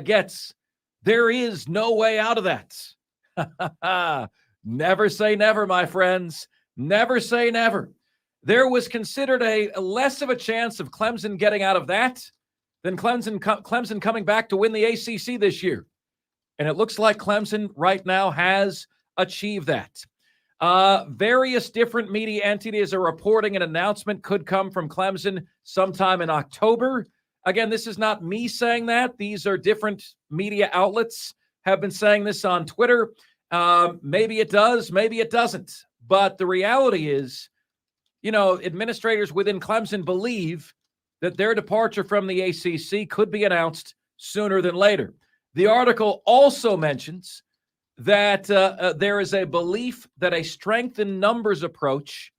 gets. There is no way out of that. Never say never, my friends. Never say never. There was considered a less of a chance of Clemson getting out of that than Clemson coming back to win the ACC this year. And it looks like Clemson right now has achieved that. Various different media entities are reporting an announcement could come from Clemson sometime in October. Again, this is not me saying that. These are different media outlets have been saying this on Twitter. Maybe it does, maybe it doesn't. But the reality is, administrators within Clemson believe that their departure from the ACC could be announced sooner than later. The article also mentions that there is a belief that a strength in numbers approach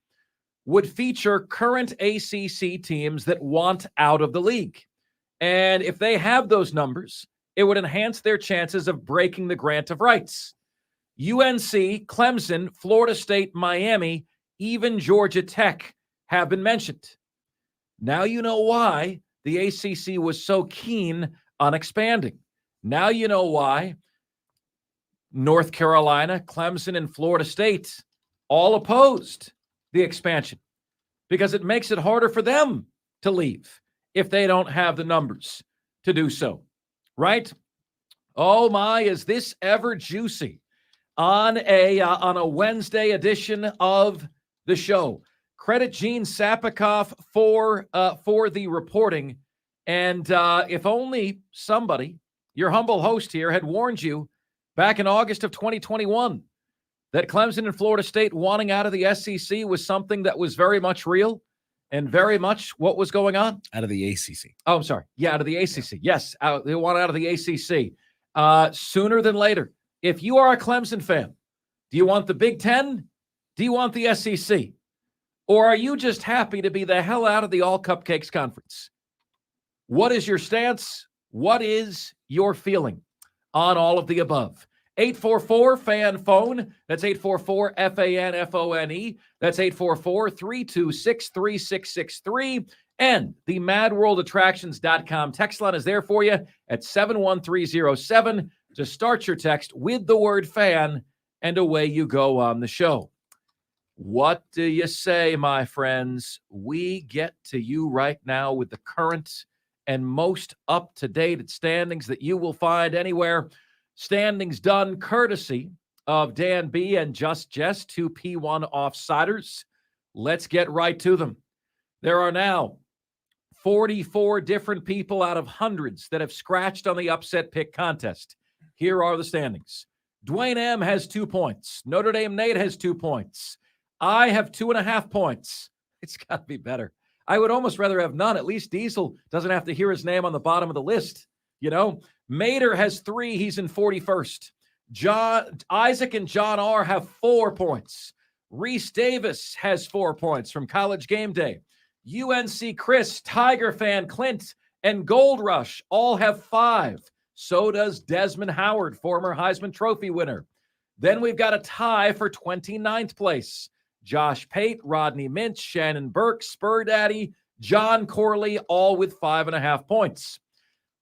would feature current ACC teams that want out of the league. And if they have those numbers, it would enhance their chances of breaking the grant of rights. UNC, Clemson, Florida State, Miami, even Georgia Tech have been mentioned. Now you know why the ACC was so keen on expanding. Now you know why North Carolina, Clemson, and Florida State all opposed the expansion, because it makes it harder for them to leave if they don't have the numbers to do so, right? Oh my, is this ever juicy on a Wednesday edition of the show. Credit Gene Sapikoff for the reporting. And if only somebody, your humble host here, had warned you back in August of 2021 that Clemson and Florida State wanting out of the SEC was something that was very much real and very much what was going on. Out of the ACC. Oh, I'm sorry. Yeah, out of the ACC. Yeah. Yes, they want out of the ACC sooner than later. If you are a Clemson fan, do you want the Big Ten? Do you want the SEC? Or are you just happy to be the hell out of the All Cupcakes Conference? What is your stance? What is your feeling on all of the above? 844-FAN-PHONE. That's 844-FAN-FONE. That's 844-326-3663. And the MadWorldAttractions.com text line is there for you at 71307 to start your text with the word fan, and away you go on the show. What do you say, my friends? We get to you right now with the current and most up-to-date standings that you will find anywhere. Standings done courtesy of Dan B. and Just Jess, 2 P1 Offsiders. Let's get right to them. There are now 44 different people out of hundreds that have scratched on the upset pick contest. Here are the standings. Dwayne M. has 2 points. Notre Dame Nate has 2 points. I have 2.5 points. It's got to be better. I would almost rather have none. At least Diesel doesn't have to hear his name on the bottom of the list. You know, Mater has 3. He's in 41st. Isaac and John R. have 4 points. Reese Davis has 4 points from College Game Day. UNC Chris, Tiger Fan Clint, and Gold Rush all have 5. So does Desmond Howard, former Heisman Trophy winner. Then we've got a tie for 29th place. Josh Pate, Rodney Mintz, Shannon Burke, Spur Daddy, John Corley, all with 5.5 points.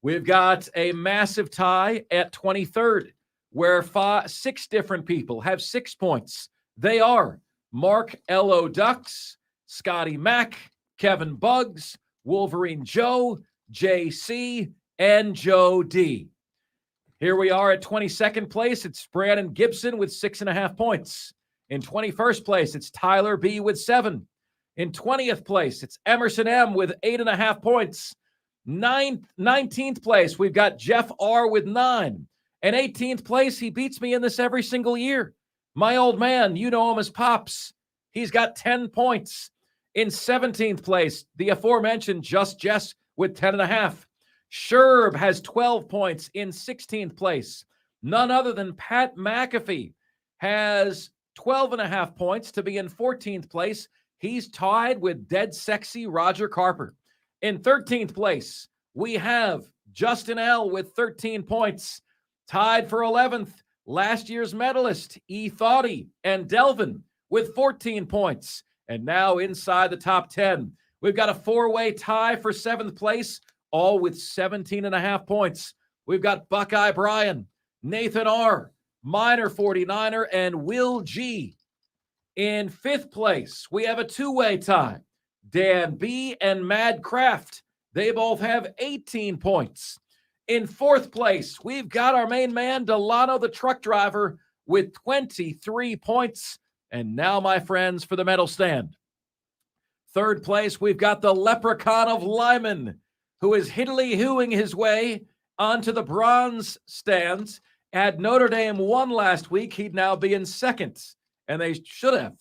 We've got a massive tie at 23rd, where 6 different people have 6 points. They are Mark L.O. Ducks, Scotty Mack, Kevin Buggs, Wolverine Joe, JC, and Joe D. Here we are at 22nd place. It's Brandon Gibson with 6.5 points. In 21st place, it's Tyler B. with 7. In 20th place, it's Emerson M. with 8.5 points. 19th place, we've got Jeff R. with 9. And 18th place, he beats me in this every single year. My old man, you know him as Pops. He's got 10 points. In 17th place, the aforementioned Just Jess with 10.5. Sherb has 12 points in 16th place. None other than Pat McAfee has 12.5 points to be in 14th place. He's tied with dead sexy Roger Carper. In 13th place, we have Justin L. with 13 points. Tied for 11th, last year's medalist, E. Thoughty and Delvin with 14 points. And now inside the top 10, we've got a 4-way tie for 7th place, all with 17.5 points. We've got Buckeye Brian, Nathan R., Minor 49er, and Will G. In 5th place, we have a 2-way tie. Dan B. and Mad Craft. They both have 18 points. In 4th place, we've got our main man, Delano the truck driver, with 23 points. And now, my friends, for the medal stand. 3rd place, we've got the Leprechaun of Lyman, who is hiddly-hooing his way onto the bronze stands. Had Notre Dame won last week, he'd now be in 2nd, and they should have.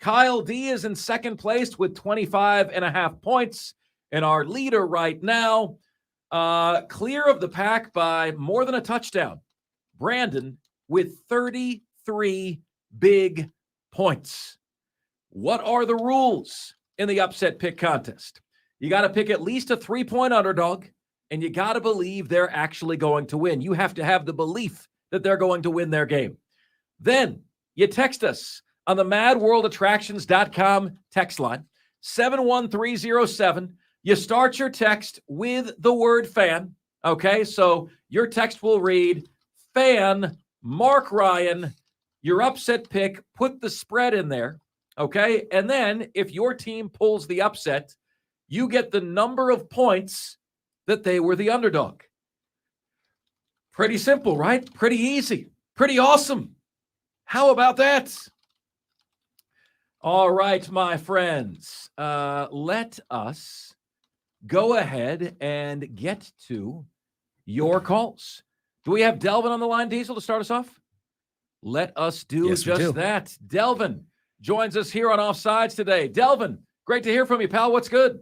Kyle D. is in 2nd place with 25.5 points. And our leader right now, clear of the pack by more than a touchdown, Brandon with 33 big points. What are the rules in the upset pick contest? You got to pick at least a 3-point underdog, and you got to believe they're actually going to win. You have to have the belief that they're going to win their game. Then you text us on the madworldattractions.com text line, 71307. You start your text with the word fan, okay? So your text will read, fan, Mark Ryan, your upset pick, put the spread in there, okay? And then if your team pulls the upset, you get the number of points that they were the underdog. Pretty simple, right? Pretty easy. Pretty awesome. How about that? All right, my friends. Let us go ahead and get to your calls. Do we have Delvin on the line, Diesel, to start us off? Let us do just that. Delvin joins us here on Offsides today. Delvin, great to hear from you, pal. What's good?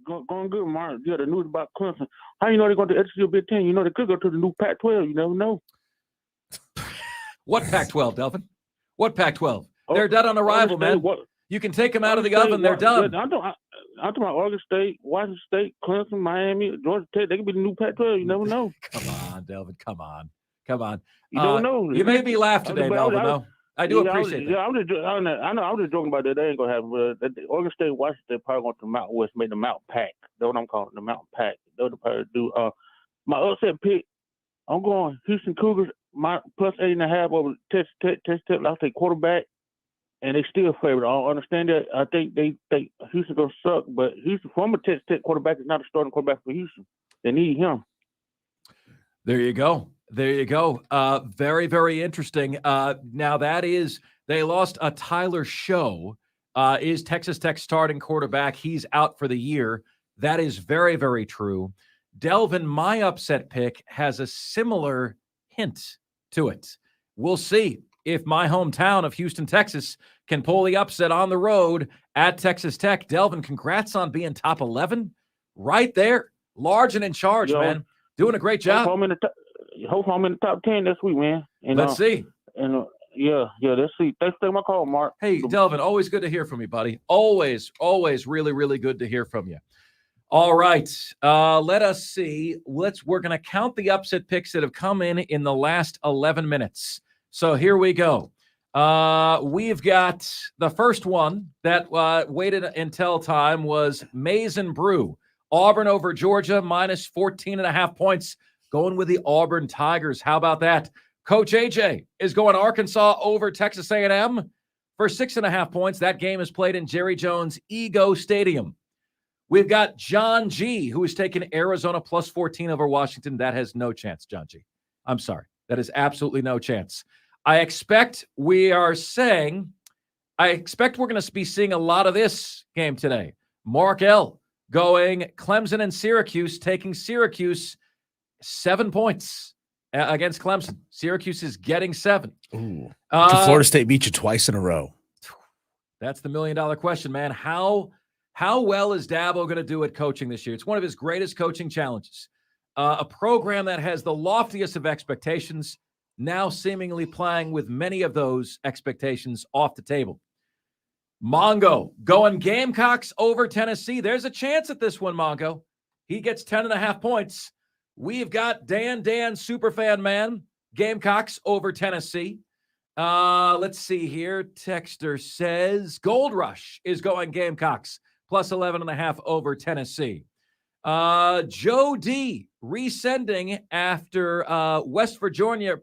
Going good, Mark. Yeah, the news about Clemson. How you know they're going to execute Big Ten? You know they could go to the new Pac-12. You never know. What Pac-12, Delvin? What Pac-12? They're dead on arrival, man. You can take them out of the oven. They're done. I'm talking about Oregon State, Washington State, Clemson, Miami, Georgia Tech. They could be the new Pac-12. You never know. Come on, Delvin. Come on. You don't know. You made me laugh today, Delvin, though. I do appreciate that. Yeah, I know. I'm just joking about that. They ain't going to happen. But Oregon State, Washington State probably going to the Mountain West, make the Mountain Pack. That's what I'm calling it, the Mountain Pack. They'll probably do. My upset pick, I'm going Houston Cougars, my plus 8.5 over Texas Tech. I'll take quarterback. And they still favorite. I don't understand that. I think they think Houston gonna suck, but Houston, former Texas Tech quarterback, is not a starting quarterback for Houston. They need him. There you go. Very, very interesting. Now that is, they lost a Tyler Show. Is Texas Tech starting quarterback? He's out for the year. That is very, very true. Delvin, my upset pick has a similar hint to it. We'll see if my hometown of Houston, Texas, can pull the upset on the road at Texas Tech. Delvin, congrats on being top 11 right there. Large and in charge, man. Doing a great job. Hopefully I'm in the top 10 this week, man. And, let's see. And yeah, let's see. Thanks for taking my call, Mark. Hey, Delvin, always good to hear from you, buddy. Always really, really good to hear from you. All right. Let us see. We're going to count the upset picks that have come in the last 11 minutes. So here we go. We've got the first one that waited until time was Maize and Brew Auburn over Georgia, minus 14.5 points. Going with the Auburn Tigers. How about that? Coach AJ is going Arkansas over Texas A&M for 6.5 points. That game is played in Jerry Jones Ego Stadium. We've got John G, who is taking Arizona plus 14 over Washington. That has no chance, John G. I'm sorry. That is absolutely no chance. I expect we're going to be seeing a lot of this game today. Mark L going Clemson and Syracuse, taking Syracuse 7 points against Clemson. Syracuse is getting 7. Ooh. Florida State beat you twice in a row. That's the million-dollar question, man. How well is Dabo going to do at coaching this year? It's one of his greatest coaching challenges. A program that has the loftiest of expectations, now seemingly playing with many of those expectations off the table. Mongo going Gamecocks over Tennessee. There's a chance at this one, Mongo. He gets 10.5 points. We've got Dan Superfan Man, Gamecocks over Tennessee. Let's see here. Texter says Gold Rush is going Gamecocks plus 11.5 over Tennessee. Joe D resending after West Virginia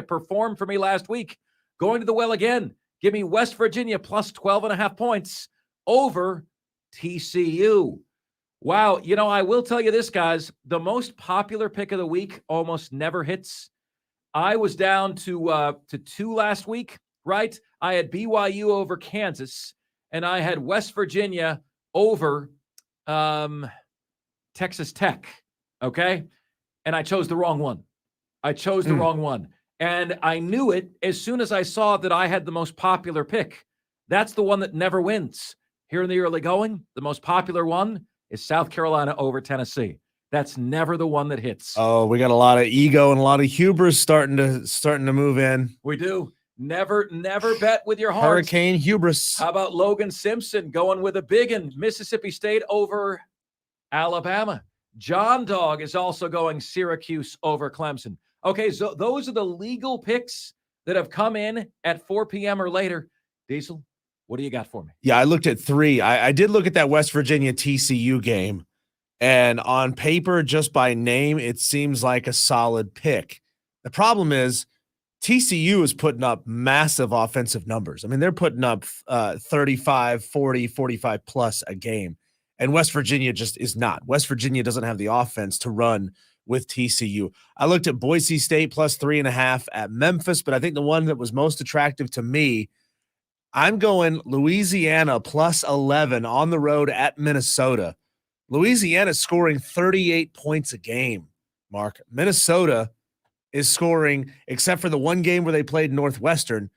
performed for me last week. Going to the well again. Give me West Virginia plus 12.5 points over TCU. Wow. I will tell you this, guys. The most popular pick of the week almost never hits. I was down to 2 last week, right? I had BYU over Kansas, and I had West Virginia over Texas Tech, okay? And I chose the wrong one. And I knew it as soon as I saw that I had the most popular pick. That's the one that never wins. Here in the early going, the most popular one is South Carolina over Tennessee. That's never the one that hits. Oh, we got a lot of ego and a lot of hubris starting to move in. We do. Never bet with your heart. Hurricane hubris. How about Logan Simpson going with a big one? Mississippi State over Alabama. John Dog is also going Syracuse over Clemson. Okay, so those are the legal picks that have come in at 4 p.m. or later. Diesel, what do you got for me? Yeah, I looked at 3. I did look at that West Virginia TCU game, and on paper, just by name, it seems like a solid pick. The problem is TCU is putting up massive offensive numbers. I mean, they're putting up 35, 40, 45 plus a game, and West Virginia just is not. West Virginia doesn't have the offense to run with TCU. I looked at Boise State plus 3.5 at Memphis, but I think the one that was most attractive to me, I'm going Louisiana plus 11 on the road at Minnesota. Louisiana is scoring 38 points a game, Mark. Minnesota is scoring, except for the one game where they played Northwestern,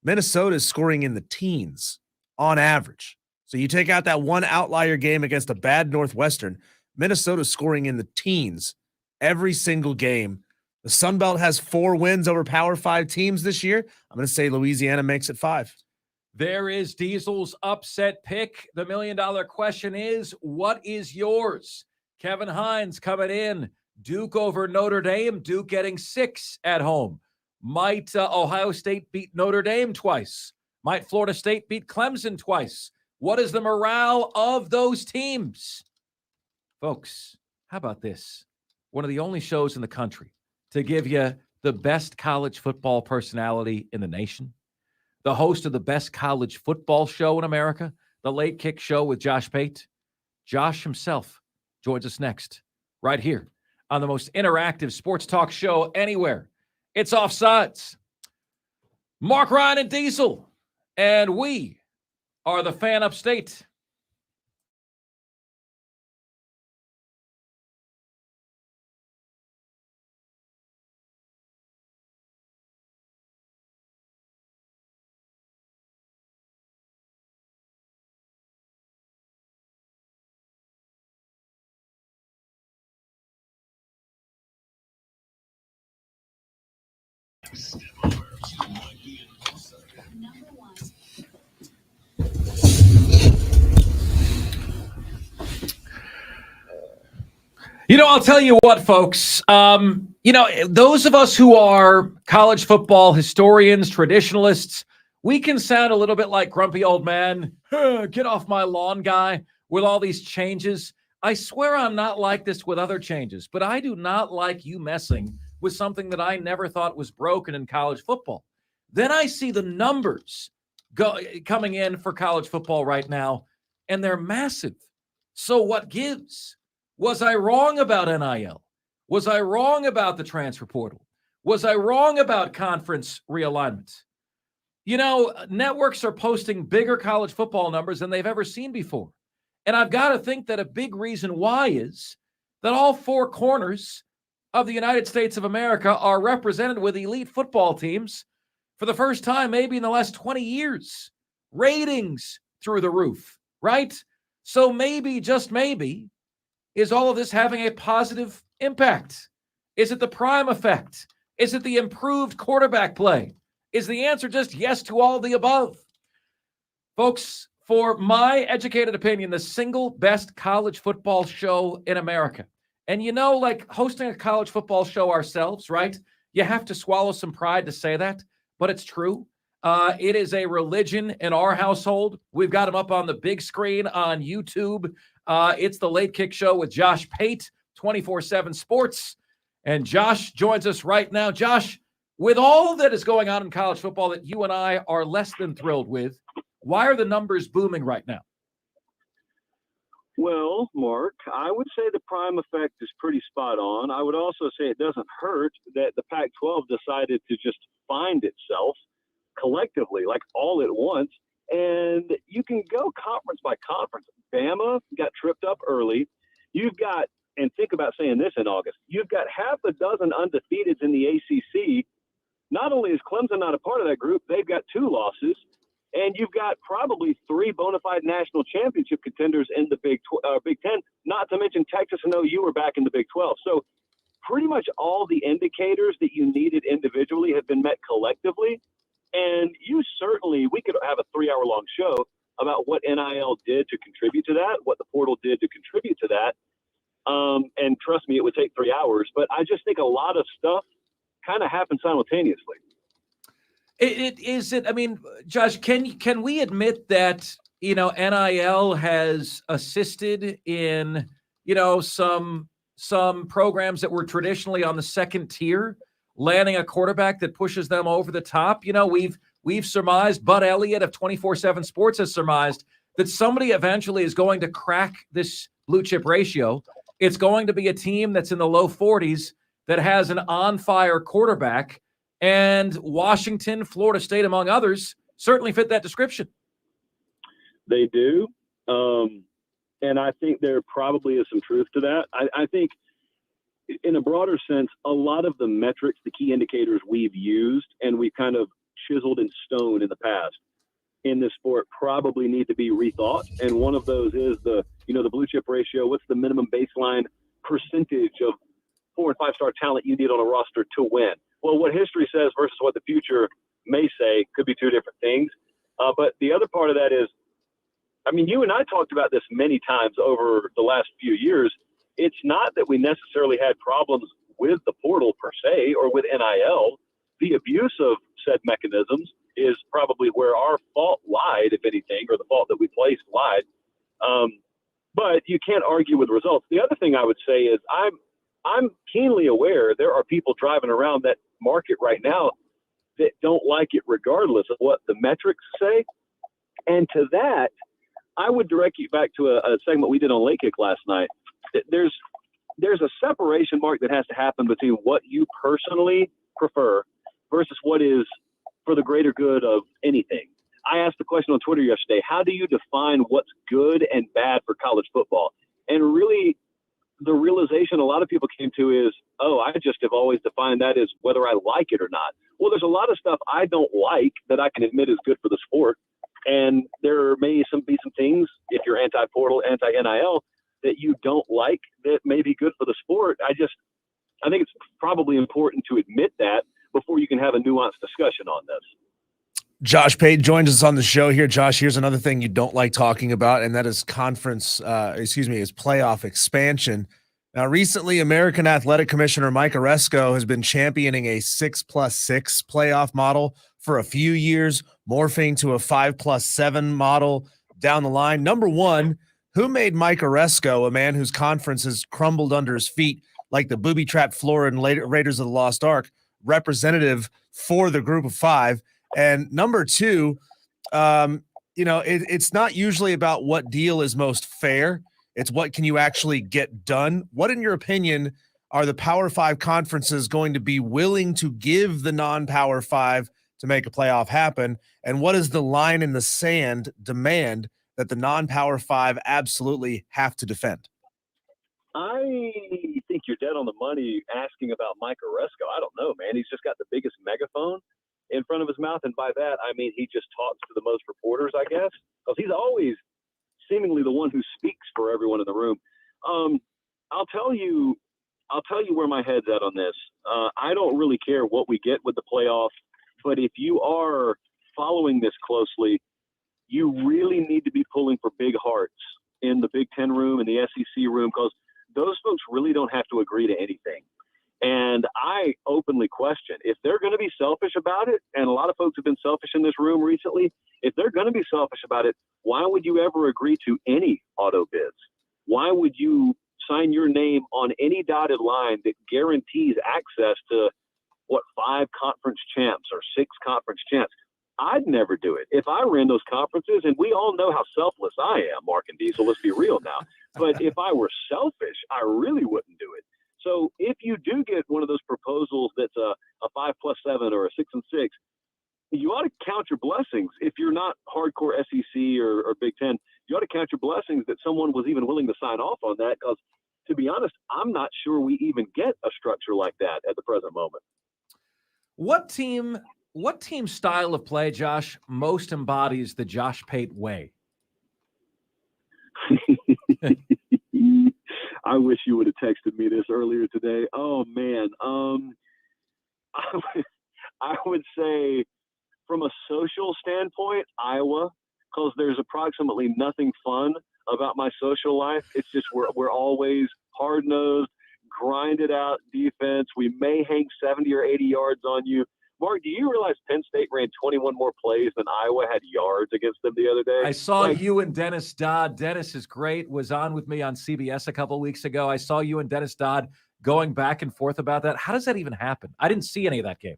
Minnesota is scoring in the teens on average. So you take out that one outlier game against a bad Northwestern, Minnesota's scoring in the teens every single game. The Sun Belt has 4 wins over Power 5 teams this year. I'm going to say Louisiana makes it 5. There is Diesel's upset pick. The $1 million question is, what is yours? Kevin Hines coming in. Duke over Notre Dame. Duke getting 6 at home. Might Ohio State beat Notre Dame twice? Might Florida State beat Clemson twice? What is the morale of those teams? Folks, how about this? One of the only shows in the country to give you the best college football personality in the nation. The host of the best college football show in America, the Late Kick Show with Josh Pate. Josh himself joins us next, right here on the most interactive sports talk show anywhere. It's Offsides. Mark Ryan and Diesel, and we are the Fan Upstate. I'll tell you what, folks. Those of us who are college football historians, traditionalists, we can sound a little bit like grumpy old man, get off my lawn guy with all these changes. I swear I'm not like this with other changes, but I do not like you messing with something that I never thought was broken in college football. Then I see the numbers coming in for college football right now, and they're massive. So what gives? Was I wrong about NIL? Was I wrong about the transfer portal? Was I wrong about conference realignment? You know, networks are posting bigger college football numbers than they've ever seen before. And I've got to think that a big reason why is that all four corners of the United States of America are represented with elite football teams for the first time maybe in the last 20 years. Ratings through the roof, right? So maybe, just maybe, is all of this having a positive impact? Is it the prime effect? Is it the improved quarterback play? Is the answer just yes to all of the above? Folks, for my educated opinion, the single best college football show in America. And you know, like hosting a college football show ourselves, right? You have to swallow some pride to say that, but it's true. It is a religion in our household. We've got them up on the big screen on YouTube. It's the Late Kick Show with Josh Pate, 24/7 Sports. And Josh joins us right now. Josh, with all that is going on in college football that you and I are less than thrilled with, why are the numbers booming right now? Well, Mark, I would say the prime effect is pretty spot on. I would also say it doesn't hurt that the Pac-12 decided to just find itself collectively, like all at once. And you can go conference by conference. Bama got tripped up early. You've got, and think about saying this in August, you've got half a dozen undefeateds in the ACC. Not only is Clemson not a part of that group, they've got 2 losses. And you've got probably 3 bona fide national championship contenders in the Big Ten, not to mention Texas and OU are back in the Big 12. So pretty much all the indicators that you needed individually have been met collectively. And we could have a 3-hour-long show about what NIL did to contribute to that, what the portal did to contribute to that. And trust me, it would take 3 hours. But I just think a lot of stuff kind of happened simultaneously. I mean, Josh, can we admit that, you know, NIL has assisted in, you know, some programs that were traditionally on the second tier, landing a quarterback that pushes them over the top? You know, we've surmised, Bud Elliott of 24/7 Sports has surmised that somebody eventually is going to crack this blue chip ratio. It's going to be a team that's in the low 40s that has an on-fire quarterback. And Washington, Florida State, among others, certainly fit that description. They do. And I think there probably is some truth to that. I think in a broader sense, a lot of the metrics, the key indicators we've used and we've kind of chiseled in stone in the past in this sport probably need to be rethought. And one of those is the blue chip ratio. What's the minimum baseline percentage of 4- and 5-star talent you need on a roster to win? Well, what history says versus what the future may say could be 2 different things. But the other part of that is, I mean, you and I talked about this many times over the last few years. It's not that we necessarily had problems with the portal per se or with NIL. The abuse of said mechanisms is probably where our fault lied, if anything, or the fault that we placed lied. But you can't argue with results. The other thing I would say is I'm keenly aware there are people driving around that market right now that don't like it regardless of what the metrics say. And to that, I would direct you back to a segment we did on Late Kick last night. There's a separation mark that has to happen between what you personally prefer versus what is for the greater good of anything. I asked the question on Twitter yesterday, how do you define what's good and bad for college football? And really, the realization a lot of people came to is, I just have always defined that as whether I like it or not. Well, there's a lot of stuff I don't like that I can admit is good for the sport. And there may be some things, if you're anti-portal, anti-NIL, that you don't like that may be good for the sport. I think it's probably important to admit that before you can have a nuanced discussion on this. Josh Pate joins us on the show here. Josh, here's another thing you don't like talking about, and that is playoff expansion. Now, recently, American Athletic Commissioner Mike Aresco has been championing a 6+6 playoff model for a few years, morphing to a 5+7 model down the line. Number one, Who made Mike Oresco, a man whose conference has crumbled under his feet like the booby-trapped Florida and Raiders of the Lost Ark, representative for the group of five? And number two, it's not usually about what deal is most fair. It's what can you actually get done. What, in your opinion, are the Power Five conferences going to be willing to give the non-Power Five to make a playoff happen? And what is the line in the sand demand that the non-Power Five absolutely have to defend? I think you're dead on the money asking about Mike Oresco. I don't know, man. He's just got the biggest megaphone in front of his mouth. And by that, I mean he just talks to the most reporters, I guess, because he's always seemingly the one who speaks for everyone in the room. I'll tell you where my head's at on this. I don't really care what we get with the playoff, but if you are following this closely, you really need to be pulling for big hearts in the Big Ten room and the SEC room, because those folks really don't have to agree to anything. And I openly question if they're going to be selfish about it. And a lot of folks have been selfish in this room recently. If they're going to be selfish about it, why would you ever agree to any auto bids? Why would you sign your name on any dotted line that guarantees access to 5 conference champs or 6 conference champs? I'd never do it. If I ran those conferences, and we all know how selfless I am, Mark and Diesel, let's be real now. But if I were selfish, I really wouldn't do it. So if you do get one of those proposals that's a 5+7 or a 6-6, you ought to count your blessings. If you're not hardcore SEC or Big Ten, you ought to count your blessings that someone was even willing to sign off on that, because to be honest, I'm not sure we even get a structure like that at the present moment. What team style of play, Josh, most embodies the Josh Pate way? I wish you would have texted me this earlier today. Oh man. I would say from a social standpoint, Iowa, because there's approximately nothing fun about my social life. It's just we're always hard-nosed, grinded out defense. We may hang 70 or 80 yards on you. Mark, do you realize Penn State ran 21 more plays than Iowa had yards against them the other day? I saw you and Dennis Dodd. Dennis is great, was on with me on CBS a couple of weeks ago. I saw you and Dennis Dodd going back and forth about that. How does that even happen? I didn't see any of that game.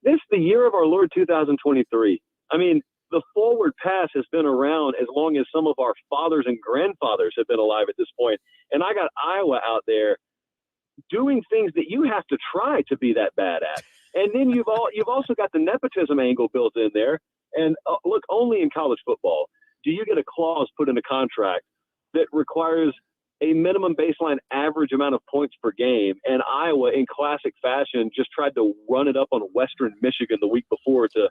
This is the year of our Lord 2023. I mean, the forward pass has been around as long as some of our fathers and grandfathers have been alive at this point. And I got Iowa out there doing things that you have to try to be that bad at. And then you've also got the nepotism angle built in there. And look, only in college football do you get a clause put in a contract that requires a minimum baseline average amount of points per game. And Iowa, in classic fashion, just tried to run it up on Western Michigan the week before to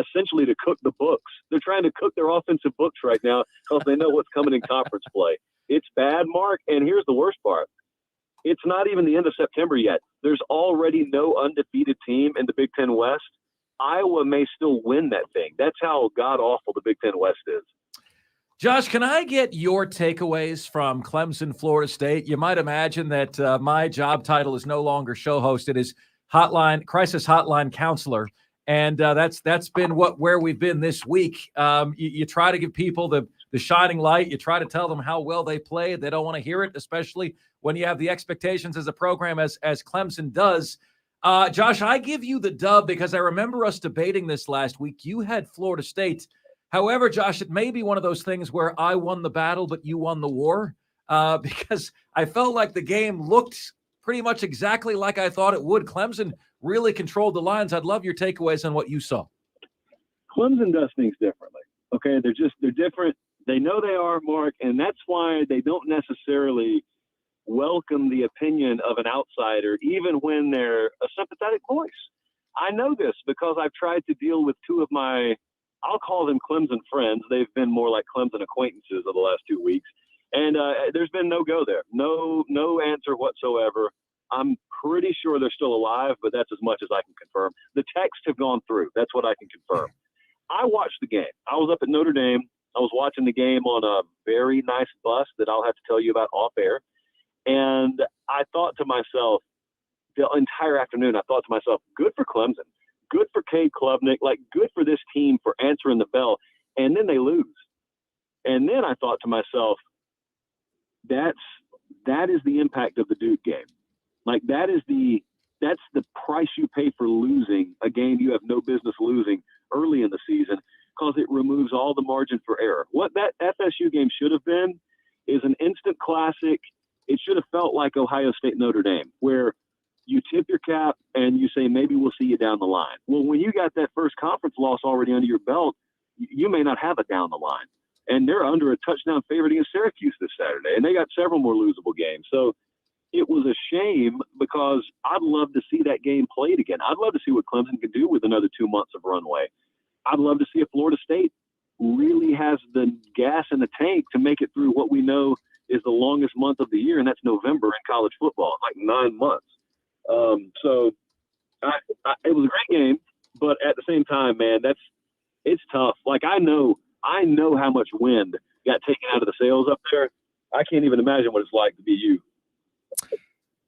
essentially to cook the books. They're trying to cook their offensive books right now because they know what's coming in conference play. It's bad, Mark. And here's the worst part. It's not even the end of September yet. There's already no undefeated team in the Big Ten West. Iowa may still win that thing. That's how god-awful the Big Ten West is. Josh, can I get your takeaways from Clemson, Florida State? You might imagine that my job title is no longer show host. It is crisis hotline counselor. And that's been where we've been this week. You try to give people the shining light. You try to tell them how well they played. They don't want to hear it, especially when you have the expectations as a program as Clemson does. Josh, I give you the dub because I remember us debating this last week. You had Florida State. However, Josh, it may be one of those things where I won the battle, but you won the war, because I felt like the game looked pretty much exactly like I thought it would. Clemson really controlled the lines. I'd love your takeaways on what you saw. Clemson does things differently. Okay, they're different. They know they are, Mark, and that's why they don't necessarily welcome the opinion of an outsider, even when they're a sympathetic voice. I know this because I've tried to deal with two of my, I'll call them Clemson friends. They've been more like Clemson acquaintances over the last 2 weeks. And there's been no go there. No answer whatsoever. I'm pretty sure they're still alive, but that's as much as I can confirm. The texts have gone through. That's what I can confirm. I watched the game. I was up at Notre Dame. I was watching the game on a very nice bus that I'll have to tell you about off air. And I thought to myself, the entire afternoon, I thought to myself, good for Clemson. Good for Cade Klubnik. Like, good for this team for answering the bell. And then they lose. And then I thought to myself, that is the impact of the Duke game. Like that's the price you pay for losing a game you have no business losing early in the season, because it removes all the margin for error. What that FSU game should have been is an instant classic. It should have felt like Ohio State Notre Dame, where you tip your cap and you say, maybe we'll see you down the line. Well, when you got that first conference loss already under your belt, you may not have it down the line. And they're under a touchdown favorite against Syracuse this Saturday, and they got several more losable games. So it was a shame, because I'd love to see that game played again. I'd love to see what Clemson could do with another 2 months of runway. I'd love to see if Florida State really has the gas in the tank to make it through what we know is the longest month of the year, and that's November in college football, like 9 months. So it was a great game, but at the same time, man, it's tough. Like I know how much wind got taken out of the sails up there. I can't even imagine what it's like to be you.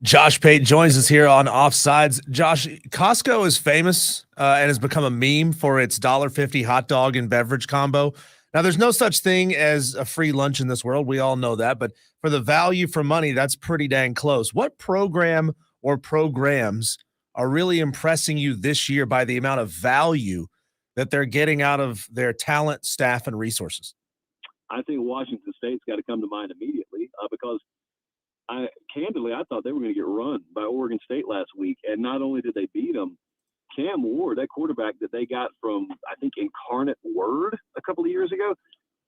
Josh Pate joins us here on Offsides. Josh, Costco is famous and has become a meme for its $1.50 hot dog and beverage combo. Now, there's no such thing as a free lunch in this world. We all know that. But for the value for money, that's pretty dang close. What program or programs are really impressing you this year by the amount of value that they're getting out of their talent, staff, and resources? I think Washington State's got to come to mind immediately because I thought they were going to get run by Oregon State last week. And not only did they beat them, Cam Ward, that quarterback that they got from, I think, Incarnate Word a couple of years ago,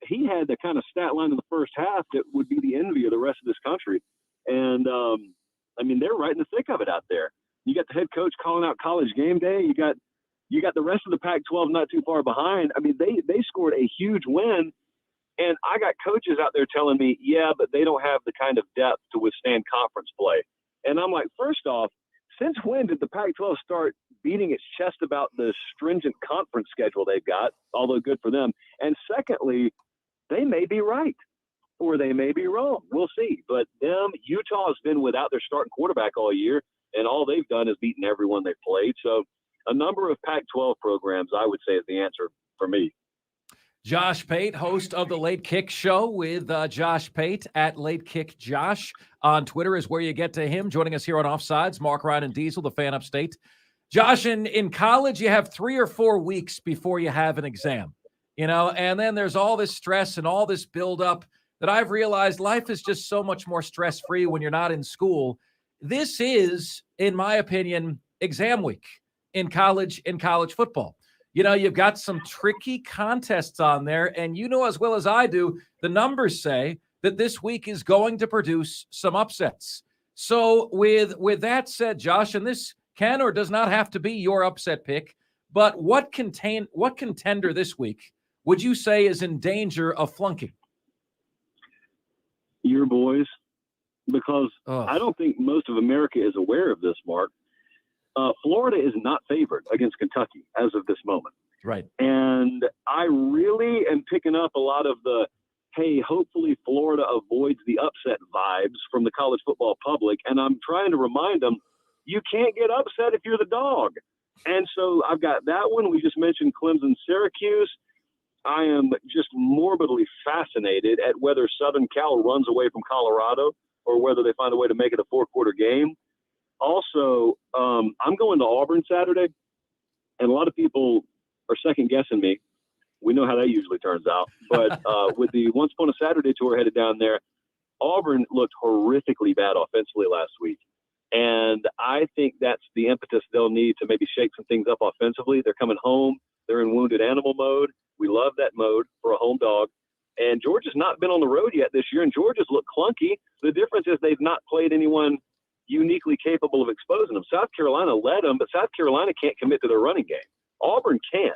he had the kind of stat line in the first half that would be the envy of the rest of this country. And, I mean, they're right in the thick of it out there. You got the head coach calling out College Game Day. You got the rest of the Pac-12 not too far behind. I mean, they scored a huge win. And I got coaches out there telling me, yeah, but they don't have the kind of depth to withstand conference play. And I'm like, first off, since when did the Pac-12 start beating its chest about the stringent conference schedule they've got, although good for them? And secondly, they may be right or they may be wrong. We'll see. But Utah has been without their starting quarterback all year, and all they've done is beaten everyone they've played. So a number of Pac-12 programs, I would say, is the answer for me. Josh Pate, host of the Late Kick Show with Josh Pate at Late Kick Josh on Twitter is where you get to him. Joining us here on Offsides, Mark Ryan and Diesel, the fan upstate. Josh, in college, you have 3 or 4 weeks before you have an exam, and then there's all this stress and all this buildup that I've realized life is just so much more stress-free when you're not in school. This is, in my opinion, exam week in college football. You've got some tricky contests on there, and as well as I do, the numbers say that this week is going to produce some upsets. So with that said, Josh, and this can or does not have to be your upset pick, but what contender this week would you say is in danger of flunking? Your boys, because I don't think most of America is aware of this, Mark. Florida is not favored against Kentucky as of this moment. Right. And I really am picking up a lot of the, hey, hopefully Florida avoids the upset vibes from the college football public. And I'm trying to remind them, you can't get upset if you're the dog. And so I've got that one. We just mentioned Clemson, Syracuse. I am just morbidly fascinated at whether Southern Cal runs away from Colorado or whether they find a way to make it a 4-quarter game. Also, I'm going to Auburn Saturday, and a lot of people are second-guessing me. We know how that usually turns out. But with the Once Upon a Saturday tour headed down there, Auburn looked horrifically bad offensively last week. And I think that's the impetus they'll need to maybe shake some things up offensively. They're coming home. They're in wounded animal mode. We love that mode for a home dog. And Georgia's not been on the road yet this year, and Georgia's looked clunky. The difference is they've not played anyone uniquely capable of exposing them. South Carolina led them, but South Carolina can't commit to their running game. Auburn can.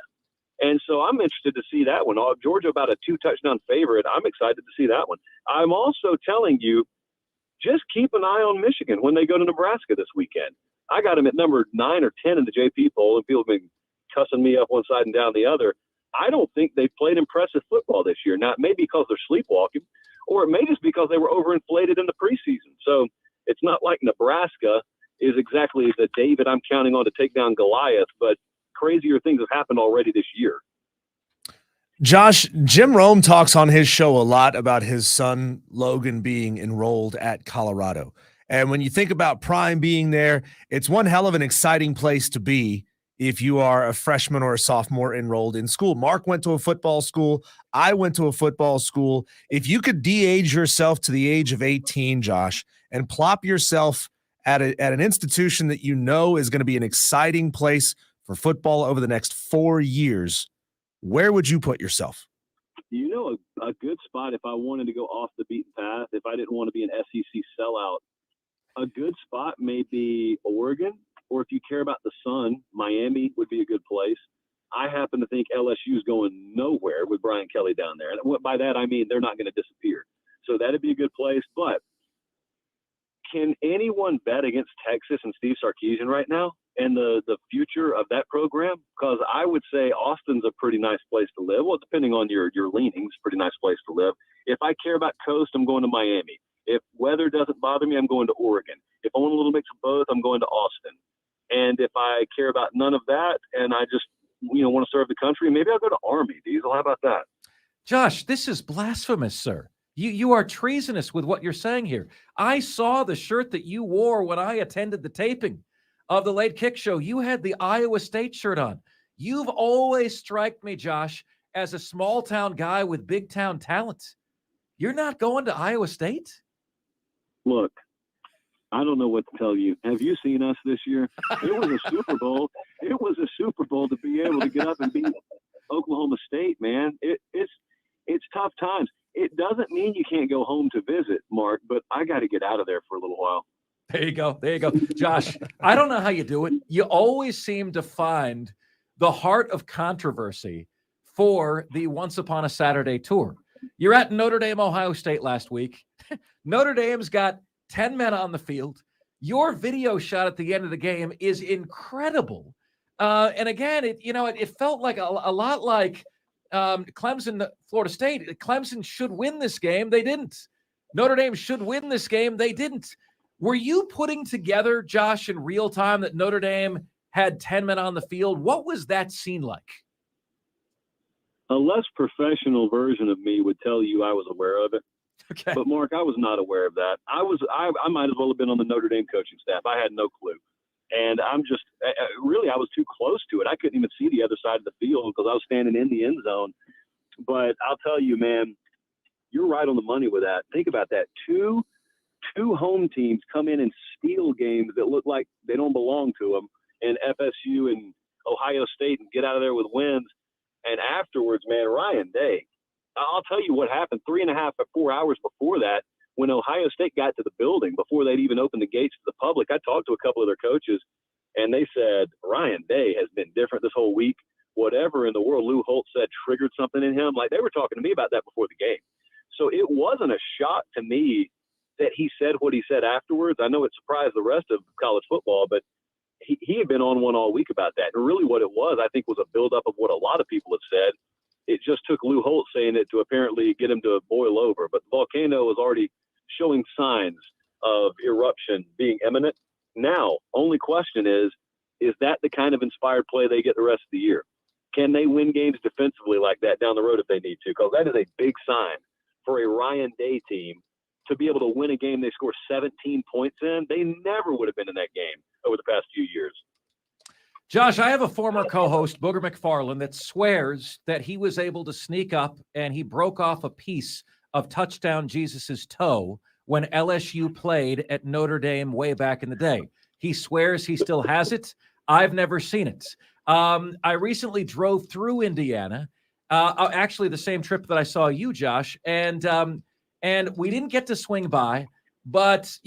And so I'm interested to see that one. Georgia about a 2-touchdown favorite. I'm excited to see that one. I'm also telling you, just keep an eye on Michigan when they go to Nebraska this weekend. I got them at number 9 or 10 in the JP poll, and people have been cussing me up one side and down the other. I don't think they've played impressive football this year. Now, it may be because they're sleepwalking, or it may just because they were overinflated in the preseason. So it's not like Nebraska is exactly the David I'm counting on to take down Goliath, but crazier things have happened already this year. Josh, Jim Rome talks on his show a lot about his son Logan being enrolled at Colorado. And when you think about Prime being there, it's one hell of an exciting place to be if you are a freshman or a sophomore enrolled in school. Mark went to a football school. I went to a football school. If you could de-age yourself to the age of 18, Josh, and plop yourself at an institution that you know is going to be an exciting place for football over the next 4 years, where would you put yourself? You know, a good spot if I wanted to go off the beaten path, if I didn't want to be an SEC sellout, a good spot may be Oregon, or if you care about the sun, Miami would be a good place. I happen to think LSU is going nowhere with Brian Kelly down there. And by that, I mean they're not going to disappear. So that'd be a good place. But can anyone bet against Texas and Steve Sarkisian right now and the future of that program? Because I would say Austin's a pretty nice place to live. Well, depending on your leanings, pretty nice place to live. If I care about coast, I'm going to Miami. If weather doesn't bother me, I'm going to Oregon. If I want a little mix of both, I'm going to Austin. And if I care about none of that and I just want to serve the country, maybe I'll go to Army. Diesel, how about that? Josh, this is blasphemous, sir. You are treasonous with what you're saying here. I saw the shirt that you wore when I attended the taping of the Late Kick Show. You had the Iowa State shirt on. You've always struck me, Josh, as a small town guy with big town talent. You're not going to Iowa State? Look, I don't know what to tell you. Have you seen us this year? It was a Super Bowl. It was a Super Bowl to be able to get up and beat Oklahoma State, man. It's tough times. It doesn't mean you can't go home to visit, Mark, but I got to get out of there for a little while. There you go. There you go. Josh, I don't know how you do it. You always seem to find the heart of controversy for the Once Upon a Saturday tour. You're at Notre Dame, Ohio State last week. Notre Dame's got 10 men on the field. Your video shot at the end of the game is incredible. And again, it felt like a lot like Clemson, Florida State. Clemson should win this game. They didn't. Notre Dame should win this game. They didn't. Were you putting together, Josh, in real time that Notre Dame had 10 men on the field? What was that scene like? A less professional version of me would tell you I was aware of it. Okay. But Mark, I was not aware of that. I might as well have been on the Notre Dame coaching staff. I had no clue. And I'm just really, I was too close to it. I couldn't even see the other side of the field because I was standing in the end zone. But I'll tell you, man, you're right on the money with that. Think about that. Two home teams come in and steal games that look like they don't belong to them, and FSU and Ohio State, and get out of there with wins. And afterwards, man, Ryan Day, I'll tell you what happened 3.5 or 4 hours before that. When Ohio State got to the building, before they'd even opened the gates to the public, I talked to a couple of their coaches, and they said, Ryan Day has been different this whole week. Whatever in the world Lou Holtz said triggered something in him. Like, they were talking to me about that before the game. So it wasn't a shock to me that he said what he said afterwards. I know it surprised the rest of college football, but he had been on one all week about that. And really what it was, I think, was a buildup of what a lot of people have said. It just took Lou Holtz saying it to apparently get him to boil over. But the volcano was already showing signs of eruption being imminent. Now, only question is that the kind of inspired play they get the rest of the year? Can they win games defensively like that down the road if they need to? Because that is a big sign for a Ryan Day team to be able to win a game they score 17 points in. They never would have been in that game over the past few years. Josh, I have a former co-host, Booger McFarland, that swears that he was able to sneak up and he broke off a piece of Touchdown Jesus's toe when LSU played at Notre Dame way back in the day. He swears he still has it. I've never seen it. I recently drove through Indiana, actually the same trip that I saw you, Josh, and we didn't get to swing by, but,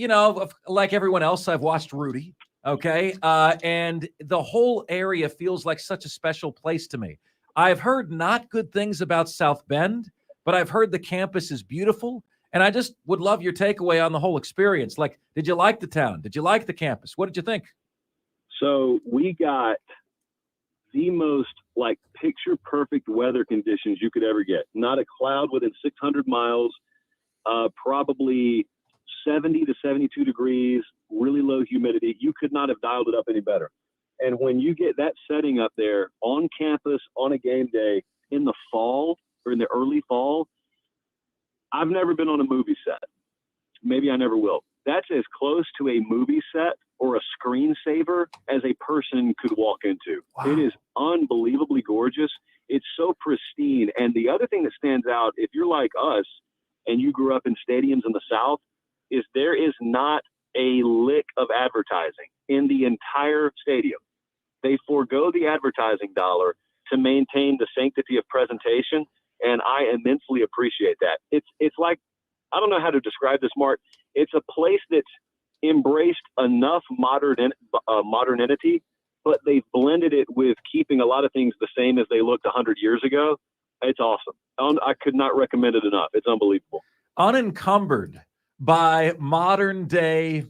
like everyone else, I've watched Rudy. Okay. And the whole area feels like such a special place to me. I've heard not good things about South Bend, but I've heard the campus is beautiful. And I just would love your takeaway on the whole experience. Like, did you like the town? Did you like the campus? What did you think? So we got the most picture perfect weather conditions you could ever get. Not a cloud within 600 miles, probably 70 to 72 degrees, really low humidity. You could not have dialed it up any better. And when you get that setting up there on campus on a game day in the fall, or in the early fall. I've never been on a movie set. Maybe I never will. That's as close to a movie set or a screensaver as a person could walk into. Wow. It is unbelievably gorgeous. It's so pristine. And the other thing that stands out, if you're like us and you grew up in stadiums in the South, is there is not a lick of advertising in the entire stadium. They forego the advertising dollar to maintain the sanctity of presentation, and I immensely appreciate that. It's like, I don't know how to describe this, Mark. It's a place that's embraced enough modernity, but they've blended it with keeping a lot of things the same as they looked 100 years ago. It's awesome. I could not recommend it enough. It's unbelievable. Unencumbered by modern day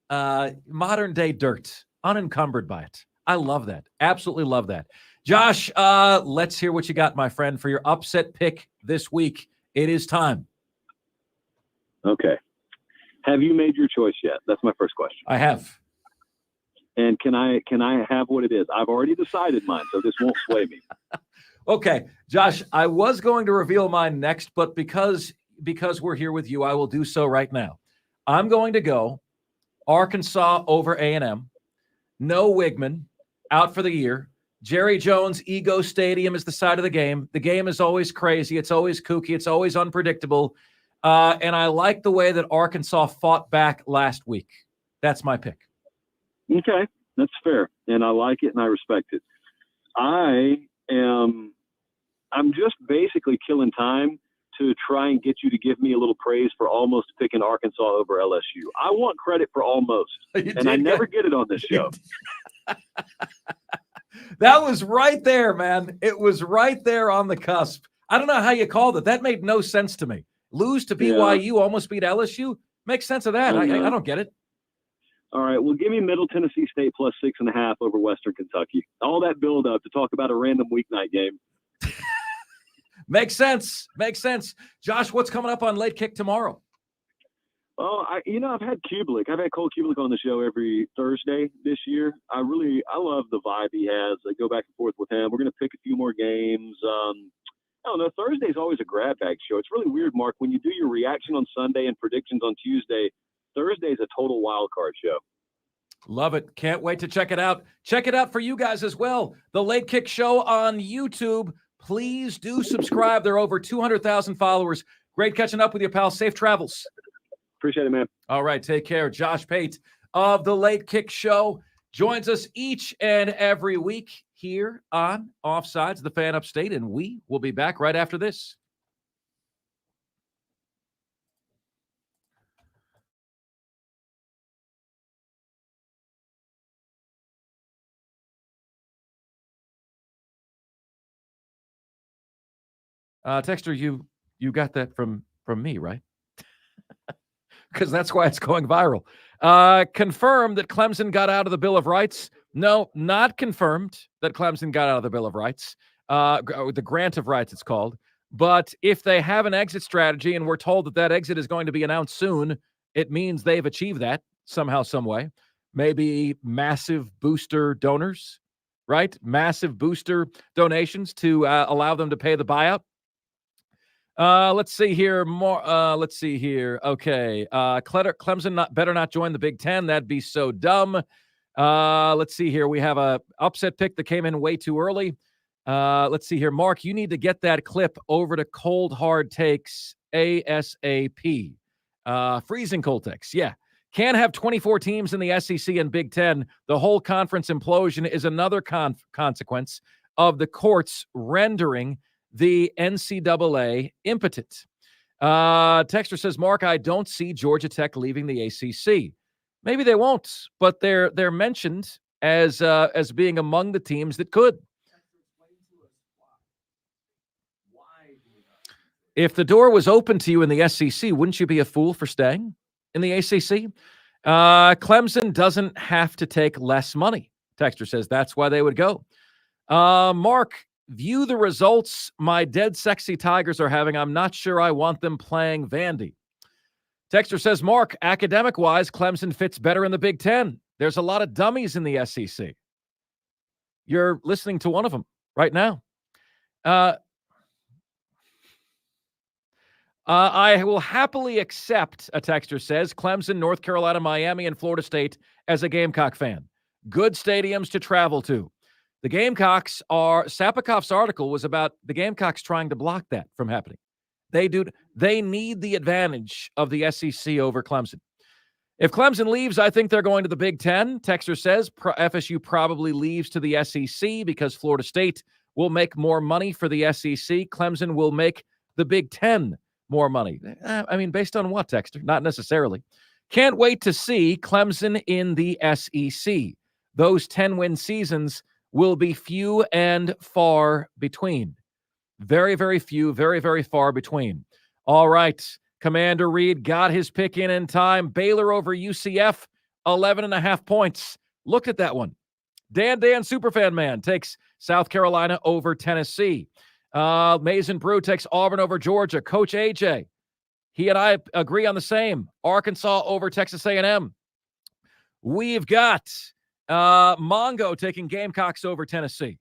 dirt. Unencumbered by it. I love that. Absolutely love that. Josh, let's hear what you got, my friend, for your upset pick this week. It is time. Okay. Have you made your choice yet? That's my first question. I have. And can I have what it is? I've already decided mine, so this won't sway me. Okay, Josh, I was going to reveal mine next, but because we're here with you, I will do so right now. I'm going to go Arkansas over A&M. No Wigman, out for the year. Jerry Jones' Ego Stadium is the side of the game. The game is always crazy. It's always kooky. It's always unpredictable. And I like the way that Arkansas fought back last week. That's my pick. Okay, that's fair. And I like it and I respect it. I'm just basically killing time to try and get you to give me a little praise for almost picking Arkansas over LSU. I want credit for almost, and I never get it on this show. That was right there, man. It was right there on the cusp. I don't know how you called it. That made no sense to me. Lose to BYU, almost beat LSU. Makes sense of that. I don't get it. All right, well, give me Middle Tennessee State plus 6.5 over Western Kentucky. All that build up to talk about a random weeknight game. Makes sense. Makes sense. Josh, what's coming up on Late Kick tomorrow? Oh, I've had Kubelik. I've had Cole Kubelik on the show every Thursday this year. I love the vibe he has. I go back and forth with him. We're going to pick a few more games. I don't know. Thursday's always a grab bag show. It's really weird, Mark. When you do your reaction on Sunday and predictions on Tuesday, Thursday's a total wild card show. Love it. Can't wait to check it out. Check it out for you guys as well. The Late Kick Show on YouTube. Please do subscribe. There are over 200,000 followers. Great catching up with you, pal. Safe travels. Appreciate it, man. All right. Take care. Josh Pate of The Late Kick Show joins us each and every week here on Offsides, the Fan Upstate, and we will be back right after this. Texter, you got that from me, right? Because that's why it's going viral. Confirmed that Clemson got out of the Bill of Rights. No, not confirmed that Clemson got out of the Bill of Rights. The Grant of Rights, it's called. But if they have an exit strategy and we're told that that exit is going to be announced soon, it means they've achieved that somehow, some way. Maybe massive booster donors, right? Massive booster donations to allow them to pay the buyout. Let's see here. Let's see here. Okay. Clemson better not join the Big Ten. That'd be so dumb. Let's see here. We have a upset pick that came in way too early. Let's see here. Mark, you need to get that clip over to Cold Hard Takes ASAP. Freezing Cold Takes. Yeah. Can't have 24 teams in the SEC and Big Ten. The whole conference implosion is another consequence of the courts rendering the NCAA impotent. Texter says, Mark, I don't see Georgia Tech leaving the ACC. Maybe they won't, but they're mentioned as being among the teams that could. If the door was open to you in the SEC, wouldn't you be a fool for staying in the ACC? Clemson doesn't have to take less money. Texter says that's why they would go. Mark, view the results my dead sexy Tigers are having. I'm not sure I want them playing Vandy. Texter says, Mark, academic-wise, Clemson fits better in the Big Ten. There's a lot of dummies in the SEC. You're listening to one of them right now. I will happily accept, a texter says, Clemson, North Carolina, Miami, and Florida State as a Gamecock fan. Good stadiums to travel to. The Gamecocks Sapakoff's article was about the Gamecocks trying to block that from happening. They need the advantage of the SEC over Clemson. If Clemson leaves, I think they're going to the Big Ten. Texter says FSU probably leaves to the SEC because Florida State will make more money for the SEC. Clemson will make the Big Ten more money. I mean, based on what, Texter? Not necessarily. Can't wait to see Clemson in the SEC. Those 10-win seasons will be few and far between. Very, very few, very, very far between. All right. Commander Reed got his pick in time. Baylor over UCF, 11.5 points. Looked at that one. Dan Superfan Man takes South Carolina over Tennessee. Mason Brew takes Auburn over Georgia. Coach AJ, he and I agree on the same. Arkansas over Texas A&M. We've got Mongo taking Gamecocks over Tennessee.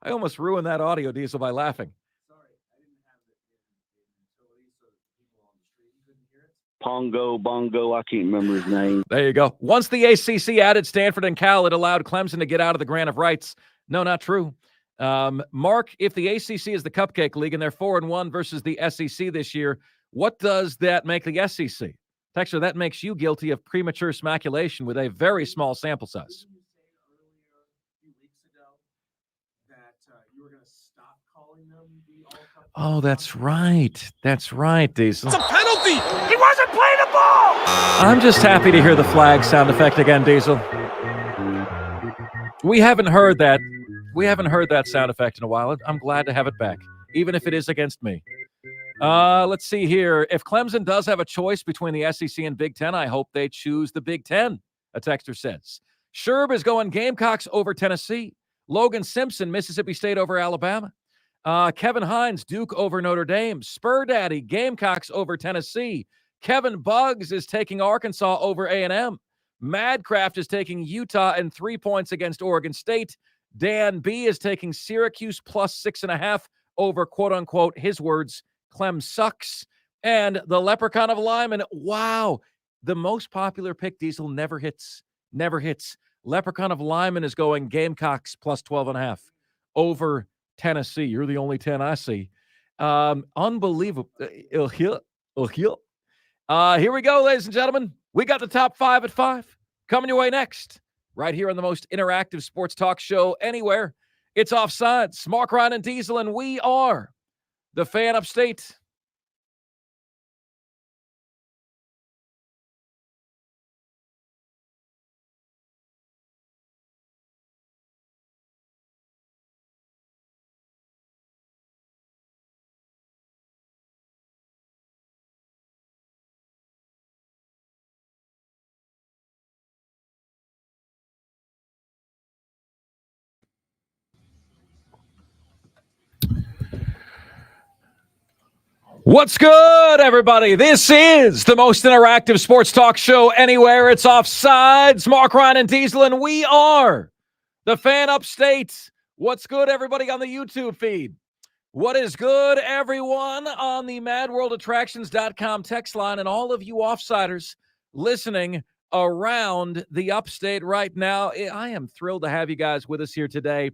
I almost ruined that audio, Diesel, by laughing. Sorry, I didn't have it in utilities so people on the street couldn't hear it. Pongo, Bongo, I can't remember his name. There you go. Once the ACC added Stanford and Cal, it allowed Clemson to get out of the grant of rights. No, not true. Mark, if the ACC is the cupcake league and they're 4-1 versus the SEC this year, what does that make the SEC? Texter, that makes you guilty of premature smaculation with a very small sample size. Oh, that's right. That's right, Diesel. It's a penalty. He wasn't playing the ball! I'm just happy to hear the flag sound effect again, Diesel. We haven't heard that. We haven't heard that sound effect in a while. I'm glad to have it back, even if it is against me. Let's see here. If Clemson does have a choice between the SEC and Big Ten, I hope they choose the Big Ten, a texter says. Sherb is going Gamecocks over Tennessee. Logan Simpson, Mississippi State over Alabama. Kevin Hines, Duke over Notre Dame. Spur Daddy, Gamecocks over Tennessee. Kevin Buggs is taking Arkansas over A&M. Madcraft is taking Utah and 3 points against Oregon State. Dan B is taking Syracuse plus 6.5 over, quote-unquote, his words, Clem sucks. And the Leprechaun of Lyman, wow, the most popular pick, Diesel, never hits. Never hits. Leprechaun of Lyman is going Gamecocks plus 12.5 over Tennessee. You're the only 10 I see. Unbelievable. Here we go, ladies and gentlemen. We got the top 5 at 5 coming your way next, right here on the most interactive sports talk show anywhere. It's Offsides. Mark, Ryan, and Diesel, and we are the Fan Upstate. What's good, everybody? This is the most interactive sports talk show anywhere. It's Offsides. Mark, Ryan, and Diesel, and we are the Fan Upstate. What's good, everybody, on the YouTube feed? What is good, everyone, on the MadWorldAttractions.com text line, and all of you Offsiders listening around the Upstate right now? I am thrilled to have you guys with us here today.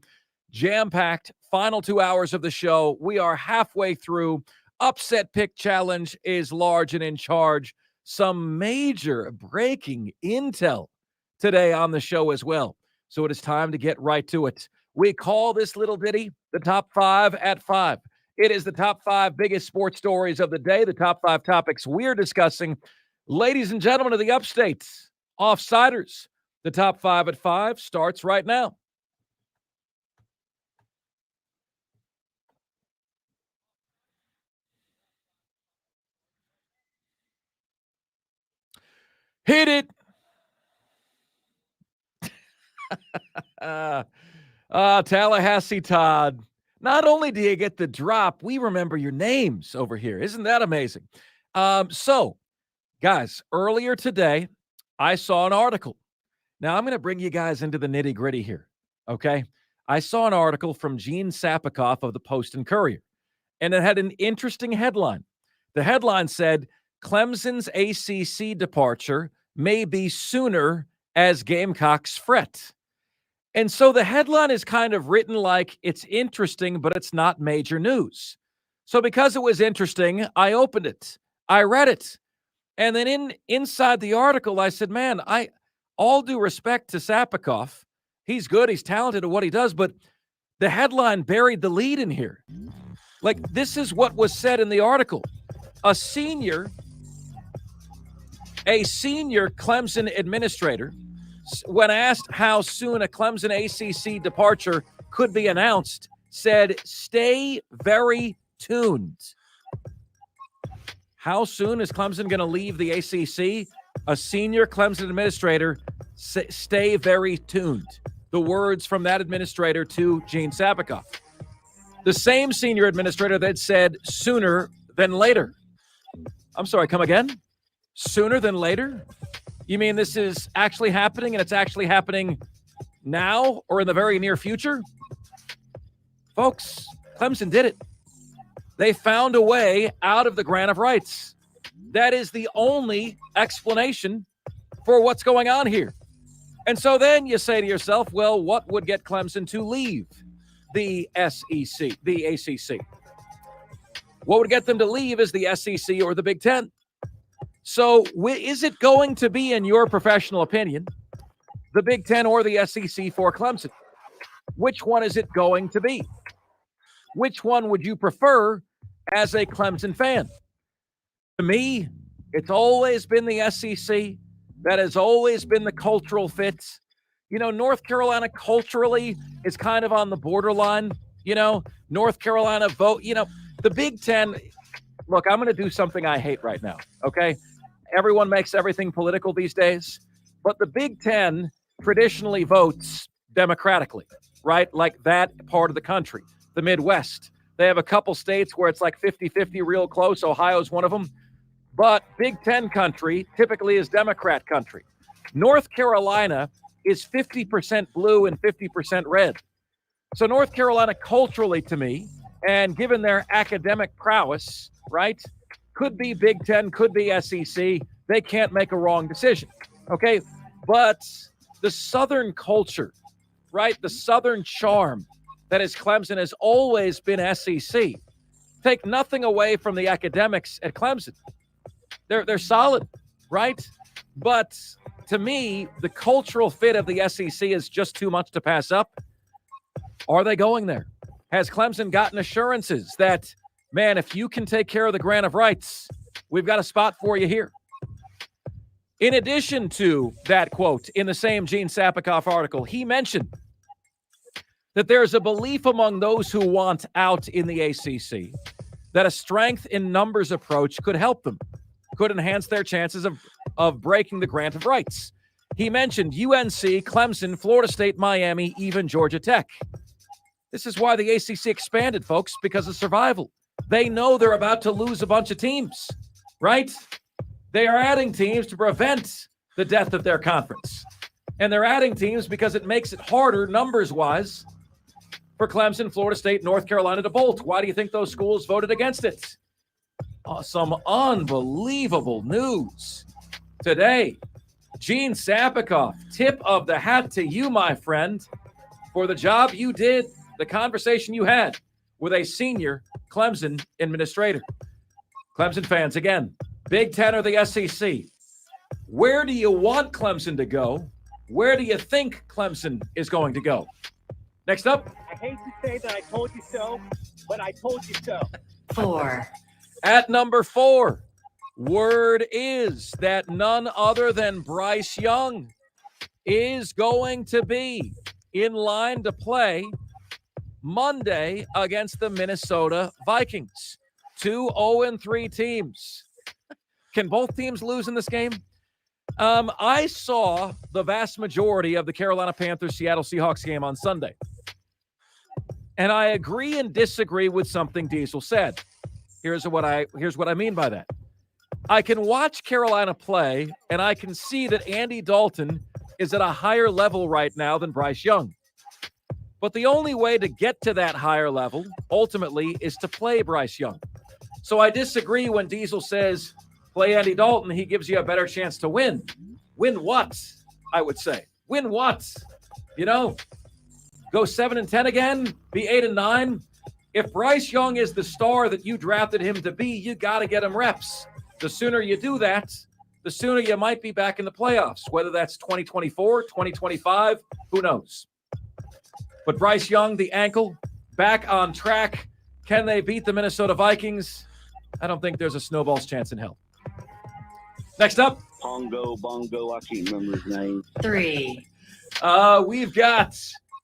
Jam-packed, final 2 hours of the show. We are halfway through. Upset Pick Challenge is large and in charge. Some major breaking intel today on the show as well. So it is time to get right to it. We call this little ditty the Top 5 at 5. It is the top 5 biggest sports stories of the day, the top 5 topics we're discussing. Ladies and gentlemen of the Upstate, Offsiders, the Top 5 at 5 starts right now. Hit it. Tallahassee Todd. Not only do you get the drop, we remember your names over here. Isn't that amazing? So, guys, earlier today, I saw an article. Now, I'm going to bring you guys into the nitty-gritty here, okay? I saw an article from Gene Sapikoff of the Post and Courier, and it had an interesting headline. The headline said, Clemson's ACC departure may be sooner as Gamecocks fret. And so the headline is kind of written like it's interesting, but it's not major news. So because it was interesting, I opened it. I read it. And then inside the article, I said, man, all due respect to Sapikoff, he's good, he's talented at what he does, but the headline buried the lead in here. Like, this is what was said in the article. A senior Clemson administrator, when asked how soon a Clemson ACC departure could be announced, said, stay very tuned. How soon is Clemson going to leave the ACC? A senior Clemson administrator, stay very tuned. The words from that administrator to Gene Sapikoff. The same senior administrator that said sooner than later. I'm sorry, come again? Sooner than later? You mean this is actually happening and it's actually happening now or in the very near future? Folks, Clemson did it. They found a way out of the grant of rights. That is the only explanation for what's going on here. And so then you say to yourself, well, what would get Clemson to leave the ACC? What would get them to leave is the SEC or the Big Ten. So is it going to be, in your professional opinion, the Big Ten or the SEC for Clemson? Which one is it going to be? Which one would you prefer as a Clemson fan? To me, it's always been the SEC. That has always been the cultural fit. You know, North Carolina culturally is kind of on the borderline. You know, North Carolina vote. You know, the Big Ten. Look, I'm going to do something I hate right now, okay? Everyone makes everything political these days. But the Big Ten traditionally votes democratically, right? Like that part of the country, the Midwest. They have a couple states where it's like 50-50 real close. Ohio's one of them. But Big Ten country typically is Democrat country. North Carolina is 50% blue and 50% red. So North Carolina culturally, to me, and given their academic prowess, right, could be Big Ten, could be SEC. They can't make a wrong decision, okay? But the Southern culture, right, the Southern charm that is Clemson has always been SEC. Take nothing away from the academics at Clemson. They're solid, right? But to me, the cultural fit of the SEC is just too much to pass up. Are they going there? Has Clemson gotten assurances that, man, if you can take care of the grant of rights, we've got a spot for you here? In addition to that quote in the same Gene Sapikoff article, he mentioned that there's a belief among those who want out in the ACC that a strength in numbers approach could help them, could enhance their chances of breaking the grant of rights. He mentioned UNC, Clemson, Florida State, Miami, even Georgia Tech. This is why the ACC expanded, folks, because of survival. They know they're about to lose a bunch of teams, right? They are adding teams to prevent the death of their conference. And they're adding teams because it makes it harder, numbers-wise, for Clemson, Florida State, North Carolina to bolt. Why do you think those schools voted against it? Some unbelievable news today. Gene Sapikoff, tip of the hat to you, my friend, for the job you did, the conversation you had with a senior Clemson administrator. Clemson fans, again, Big Ten or the SEC, where do you want Clemson to go? Where do you think Clemson is going to go? Next up. I hate to say that I told you so, but I told you so. 4. At number 4, word is that none other than Bryce Young is going to be in line to play Monday against the Minnesota Vikings. 2 0-3 teams. Can both teams lose in this game? I saw the vast majority of the Carolina Panthers-Seattle Seahawks game on Sunday. And I agree and disagree with something Diesel said. Here's what I mean by that. I can watch Carolina play, and I can see that Andy Dalton is at a higher level right now than Bryce Young. But the only way to get to that higher level, ultimately, is to play Bryce Young. So I disagree when Diesel says, play Andy Dalton, he gives you a better chance to win. Win what, I would say. Win what? You know, go 7-10 again, be 8-9. If Bryce Young is the star that you drafted him to be, you got to get him reps. The sooner you do that, the sooner you might be back in the playoffs, whether that's 2024, 2025, who knows? But Bryce Young, the ankle, back on track. Can they beat the Minnesota Vikings? I don't think there's a snowball's chance in hell. Next up. Pongo, Bongo, I can't remember his name. 3. We've got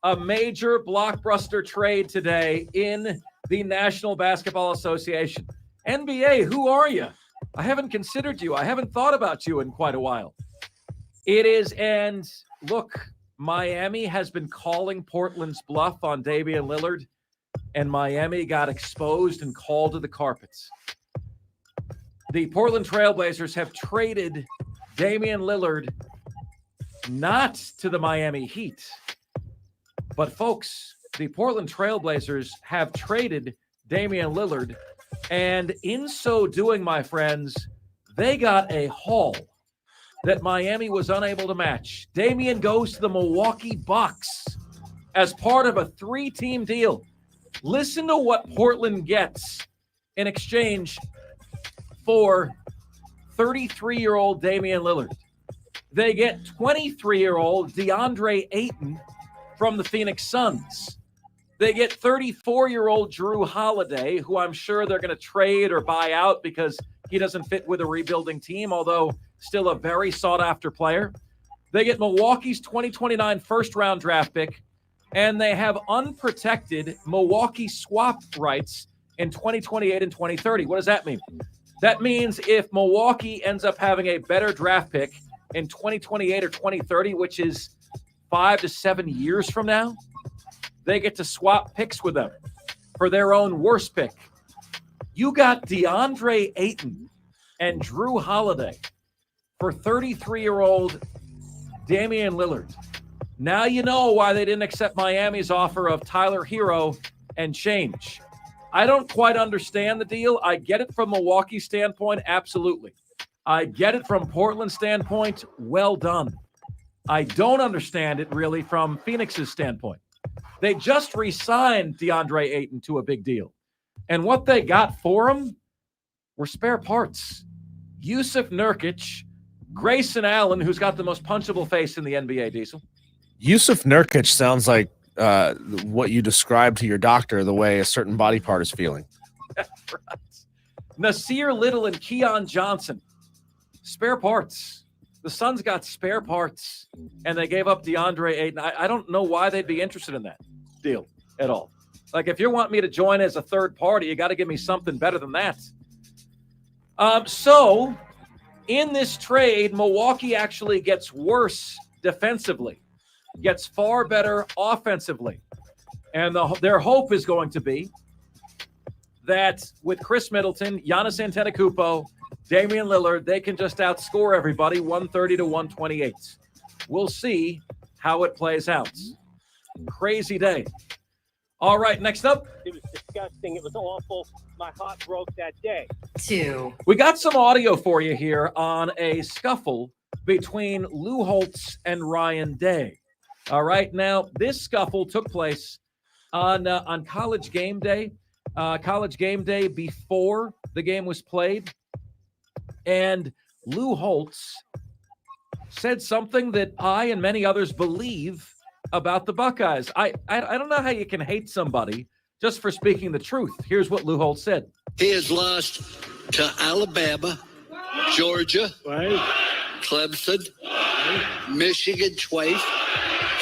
a major blockbuster trade today in the National Basketball Association. NBA, who are you? I haven't considered you. I haven't thought about you in quite a while. It is, and look, Miami has been calling Portland's bluff on Damian Lillard, and Miami got exposed and called to the carpets. The Portland Trailblazers have traded Damian Lillard not to the Miami Heat, but folks, the Portland Trailblazers have traded Damian Lillard, and in so doing, my friends, they got a haul that Miami was unable to match. Damian goes to the Milwaukee Bucks as part of a 3-team deal. Listen to what Portland gets in exchange for 33-year-old Damian Lillard. They get 23-year-old DeAndre Ayton from the Phoenix Suns. They get 34-year-old Drew Holiday, who I'm sure they're going to trade or buy out because he doesn't fit with a rebuilding team, although still a very sought-after player. They get Milwaukee's 2029 first-round draft pick, and they have unprotected Milwaukee swap rights in 2028 and 2030. What does that mean? That means if Milwaukee ends up having a better draft pick in 2028 or 2030, which is 5 to 7 years from now, they get to swap picks with them for their own worst pick. You got DeAndre Ayton and Drew Holiday for 33-year-old Damian Lillard. Now you know why they didn't accept Miami's offer of Tyler Hero and change. I don't quite understand the deal. I get it from Milwaukee's standpoint, absolutely. I get it from Portland's standpoint, well done. I don't understand it really from Phoenix's standpoint. They just re-signed DeAndre Ayton to a big deal. And what they got for him were spare parts. Yusuf Nurkic, Grayson Allen, who's got the most punchable face in the NBA, Diesel. Yusuf Nurkic sounds like what you described to your doctor, the way a certain body part is feeling. That's right. Nasir Little and Keon Johnson, spare parts. The Suns got spare parts, and they gave up DeAndre Ayton. I don't know why they'd be interested in that deal at all. Like, if you want me to join as a third party, you got to give me something better than that. So, in this trade, Milwaukee actually gets worse defensively, gets far better offensively. And their hope is going to be that with Chris Middleton, Giannis Antetokounmpo, Damian Lillard, they can just outscore everybody 130 to 128. We'll see how it plays out. Crazy day. All right, next up. It was disgusting. It was awful. My heart broke that day. 2. We got some audio for you here on a scuffle between Lou Holtz and Ryan Day. All right, now this scuffle took place on College Game Day. College Game Day before the game was played. And Lou Holtz said something that I and many others believe about the Buckeyes. I don't know how you can hate somebody just for speaking the truth. Here's what Lou Holtz said. He has lost to Alabama, Georgia, Clemson, Michigan twice,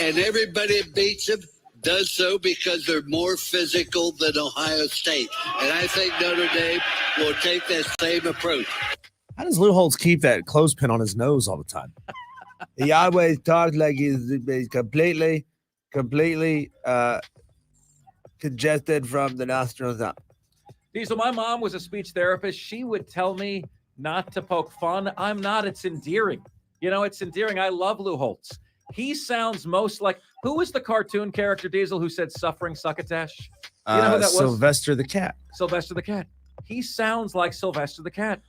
and everybody that beats him does so because they're more physical than Ohio State. And I think Notre Dame will take that same approach. How does Lou Holtz keep that clothespin on his nose all the time? He always talks like he's completely congested from the nostrils up. Diesel, my mom was a speech therapist. She would tell me not to poke fun. I'm not. It's endearing. You know, it's endearing. I love Lou Holtz. He sounds most like, Who was the cartoon character, Diesel, who said suffering succotash? You know who that was? Sylvester the Cat. Sylvester the Cat. He sounds like Sylvester the Cat,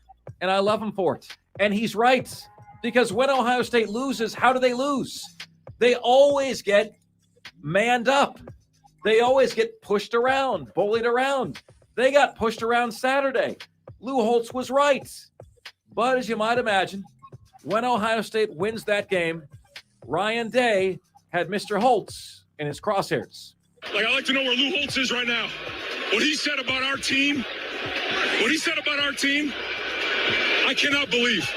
and I love him for it. And he's right, because when Ohio State loses, how do they lose? They always get manned up. They always get pushed around, bullied around. They got pushed around Saturday. Lou Holtz was right. But as you might imagine, when Ohio State wins that game, Ryan Day had Mr. Holtz in his crosshairs. Like, I'd like to know where Lou Holtz is right now. What he said about our team, I cannot believe.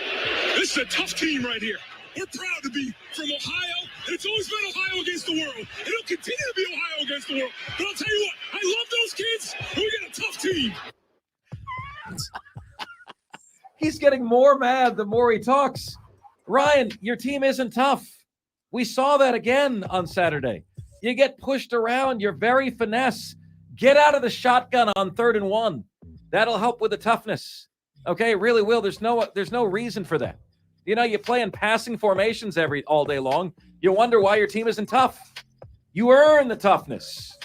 This is a tough team right here. We're proud to be from Ohio, and it's always been Ohio against the world, and it'll continue to be Ohio against the world. But I'll tell you what, I love those kids, and we got a tough team. He's getting more mad the more he talks. Ryan, your team isn't tough. We saw that again on Saturday. You get pushed around. You're very finesse. Get out of the shotgun on 3rd and 1. That'll help with the toughness. Okay, it really will. There's no reason for that. You know, you play in passing formations all day long. You wonder why your team isn't tough. You earn the toughness.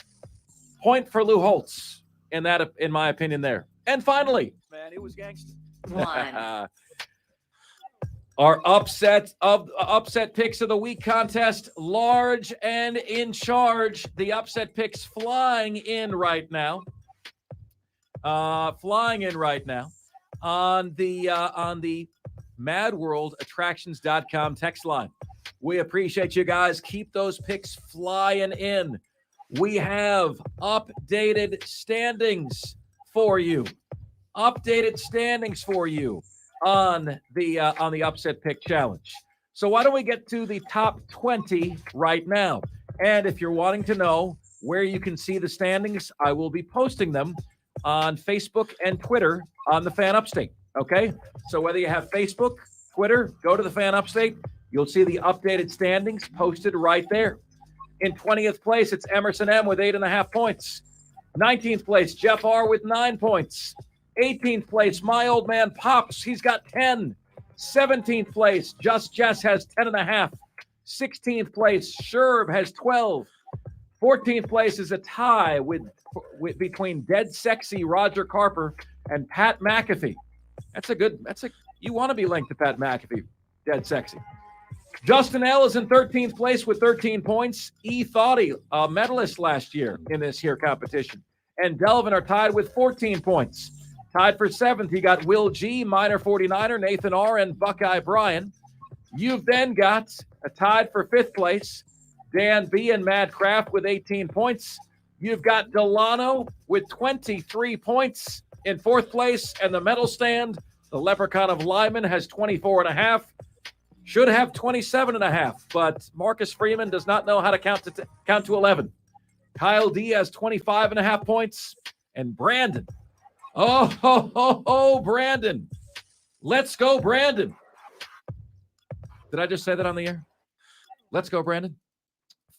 Point for Lou Holtz in my opinion, there. And finally, man, it was gangster. One. Our upset picks of the week contest, large and in charge. The upset picks flying in right now. On the MadWorldAttractions.com text line. We appreciate you guys. Keep those picks flying in. We have updated standings for you. On the upset pick challenge. So why don't we get to the top 20 right now? And if you're wanting to know where you can see the standings, I will be posting them on Facebook and Twitter on the Fan Upstate. Okay? So whether you have Facebook, Twitter, go to the Fan Upstate. You'll see the updated standings posted right there. In 20th place, it's Emerson M with 8.5 points. 19th place, Jeff R with 9 points. 18th place, my old man Pops. He's got 10. 17th place, Just Jess has 10.5. 16th place, Sherb has 12. 14th place is a tie with between Dead Sexy Roger Carper and Pat McAfee. You want to be linked to Pat McAfee, Dead Sexy. Justin L is in 13th place with 13 points. E. Thoughty, a medalist last year in this here competition. And Delvin are tied with 14 points. Tied for 7th, you got Will G, Minor 49er, Nathan R, and Buckeye Brian. You've then got tied for 5th place, Dan B and Mad Craft with 18 points. You've got Delano with 23 points in 4th place, and the medal stand, the Leprechaun of Lyman, has 24.5. Should have 27.5, but Marcus Freeman does not know how to count to 11. Kyle D has 25.5 points, and Brandon. Brandon. Let's go, Brandon. Did I just say that on the air? Let's go, Brandon.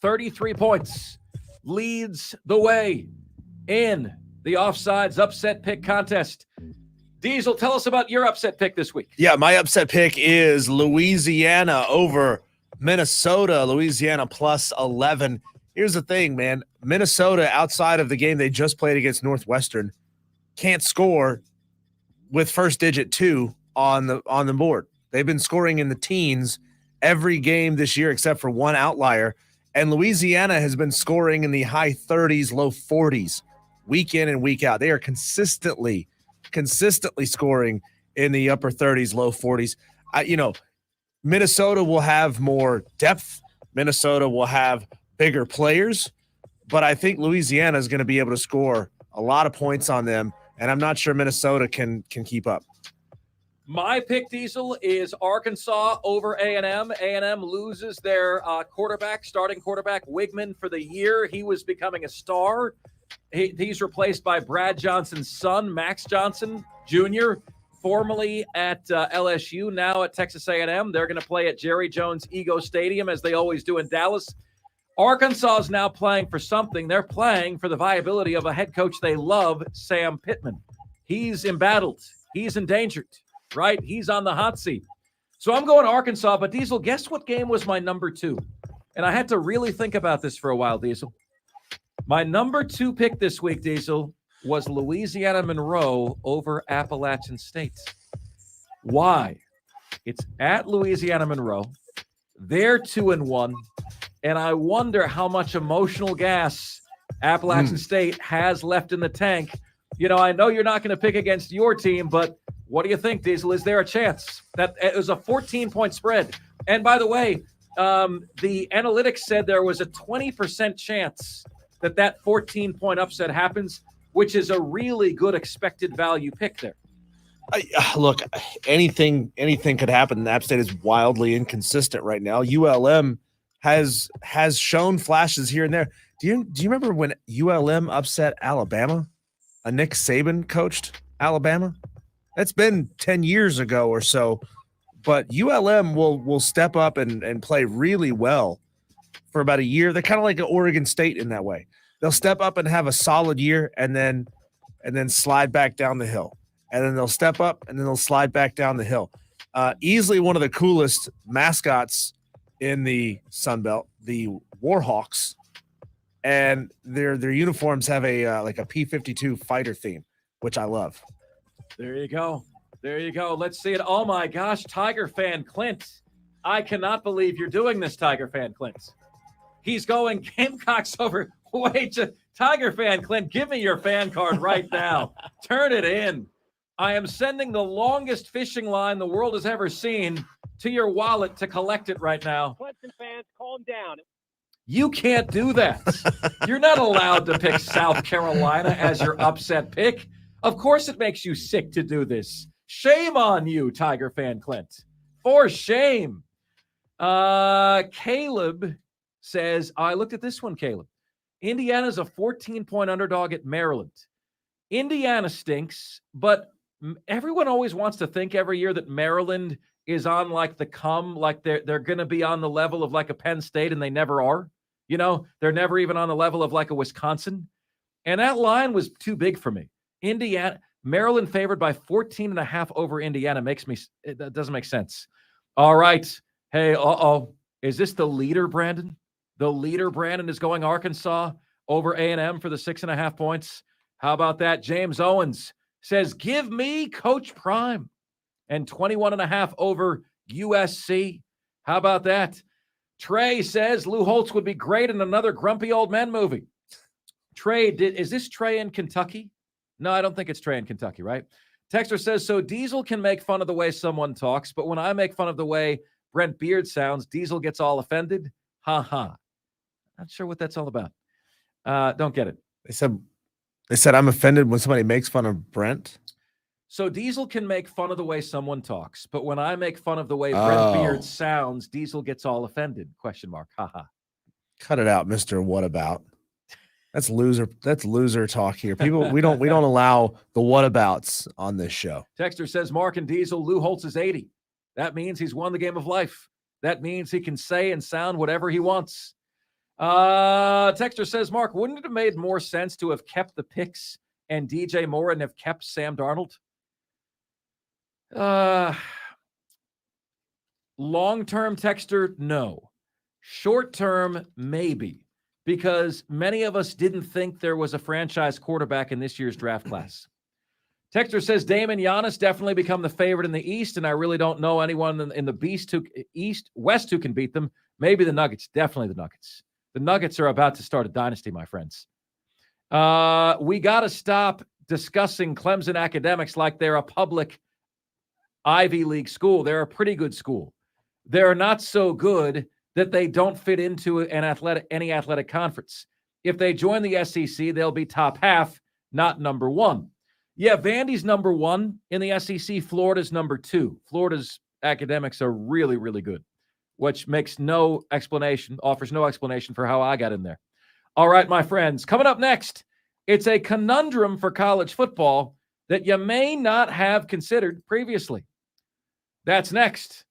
33 points. Leads the way in the Offsides upset pick contest. Diesel, tell us about your upset pick this week. Yeah, my upset pick is Louisiana over Minnesota. Louisiana plus 11. Here's the thing, man. Minnesota, outside of the game they just played against Northwestern, can't score with first digit 2 on the board. They've been scoring in the teens every game this year except for one outlier. And Louisiana has been scoring in the high 30s, low 40s, week in and week out. They are consistently scoring in the upper 30s, low 40s. Minnesota will have more depth. Minnesota will have bigger players. But I think Louisiana is going to be able to score a lot of points on them, and I'm not sure Minnesota can keep up. My pick, Diesel, is Arkansas over A&M. A&M loses their starting quarterback, Wigman, for the year. He was becoming a star. He's replaced by Brad Johnson's son, Max Johnson Jr., formerly at LSU, now at Texas A&M. They're going to play at Jerry Jones Ego Stadium, as they always do in Dallas. Arkansas is now playing for something. They're playing for the viability of a head coach they love, Sam Pittman. He's embattled. He's endangered, right? He's on the hot seat. So I'm going Arkansas, but Diesel, guess what game was my number 2? And I had to really think about this for a while, Diesel. My number 2 pick this week, Diesel, was Louisiana Monroe over Appalachian State. Why? It's at Louisiana Monroe. They're 2-1. And I wonder how much emotional gas Appalachian State has left in the tank. You know, I know you're not going to pick against your team, but what do you think, Diesel? Is there a chance? That it was a 14-point spread. And by the way, the analytics said there was a 20% chance that 14-point upset happens, which is a really good expected value pick there. Look, anything could happen. App State is wildly inconsistent right now. ULM has shown flashes here and there. Do you remember when ULM upset Alabama? Nick Saban coached Alabama. That's been 10 years ago or so. But ULM will step up and play really well for about a year. They're kind of like an Oregon State in that way. They'll step up and have a solid year and then slide back down the hill. And then they'll step up and then they'll slide back down the hill. Easily one of the coolest mascots in the Sun Belt, the Warhawks, and their uniforms have a like a P-52 fighter theme, which I love. There you go. There you go. Let's see it. Oh my gosh, Tiger fan Clint. I cannot believe you're doing this, Tiger fan Clint. He's going Gamecocks over. Wait, Tiger fan Clint, give me your fan card right now. Turn it in. I am sending the longest fishing line the world has ever seen to your wallet to collect it right now. Clemson fans, calm down. You can't do that. You're not allowed to pick South Carolina as your upset pick. Of course it makes you sick to do this. Shame on you, Tiger fan Clint. For shame. Caleb says, I looked at this one, Caleb. Indiana's a 14-point underdog at Maryland. Indiana stinks, but everyone always wants to think every year that Maryland is on like the come, like they're going to be on the level of like a Penn State, and they never are. You know, they're never even on the level of like a Wisconsin. And that line was too big for me. Maryland favored by 14.5 over Indiana that doesn't make sense. All right. Hey, is this the leader, Brandon? The leader, Brandon, is going Arkansas over A&M for the 6.5 points. How about that? James Owens says, give me Coach Prime and 21.5 over USC. How about that? Trey says Lou Holtz would be great in another Grumpy Old Men movie. Trey, is this Trey in Kentucky? No, I don't think it's Trey in Kentucky, right? Texter says, so Diesel can make fun of the way someone talks, but when I make fun of the way Brent Beard sounds, Diesel gets all offended. Ha ha. Not sure what that's all about. Don't get it. They said I'm offended when somebody makes fun of Brent. So Diesel can make fun of the way someone talks, but when I make fun of the way Brent Beard sounds, Diesel gets all offended. ? Ha ha. Cut it out, Mr. What About? That's loser talk here. People, we don't allow the whatabouts on this show. Texter says Mark and Diesel, Lou Holtz is 80. That means he's won the game of life. That means he can say and sound whatever he wants. Texter says, Mark, wouldn't it have made more sense to have kept the picks and DJ Moore and have kept Sam Darnold? Long-term, Texter, no. Short-term, maybe. Because many of us didn't think there was a franchise quarterback in this year's draft class. Texter says Damon Giannis definitely become the favorite in the East, and I really don't know anyone in the West who can beat them. Maybe the Nuggets. Definitely the Nuggets. The Nuggets are about to start a dynasty, my friends. We got to stop discussing Clemson academics like they're a public Ivy League school. They're a pretty good school. They're not so good that they don't fit into any athletic conference. If they join the SEC, they'll be top half, not number one. Yeah, Vandy's number one in the SEC. Florida's number two. Florida's academics are really, really good, which offers no explanation for how I got in there. All right, my friends, coming up next, it's a conundrum for college football that you may not have considered previously. That's next.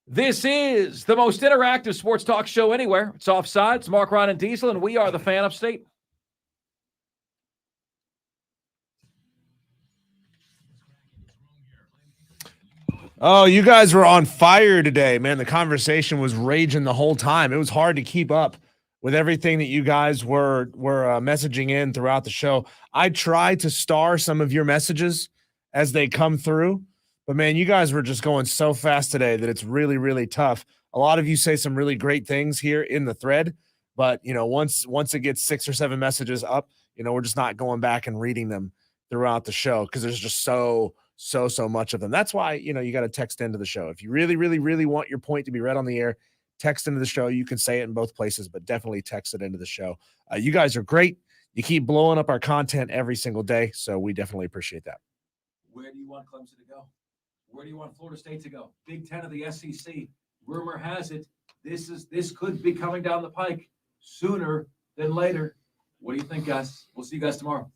This is the most interactive sports talk show anywhere. It's Offsides, Mark, Ron, and Diesel, and we are the Fan Upstate. Oh, you guys were on fire today, man. The conversation was raging the whole time. It was hard to keep up with everything that you guys were messaging in throughout the show. I tried to star some of your messages as they come through, but man, you guys were just going so fast today that it's really, really tough. A lot of you say some really great things here in the thread, but once it gets 6 or 7 messages up, we're just not going back and reading them throughout the show because there's just so much of them. That's why, you got to text into the show. If you really, really, really want your point to be read on the air, text into the show. You can say it in both places, but definitely text it into the show. You guys are great. You keep blowing up our content every single day, so we definitely appreciate that. Where do you want Clemson to go? Where do you want Florida State to go? Big Ten of the SEC. Rumor has it this could be coming down the pike sooner than later. What do you think, guys? We'll see you guys tomorrow.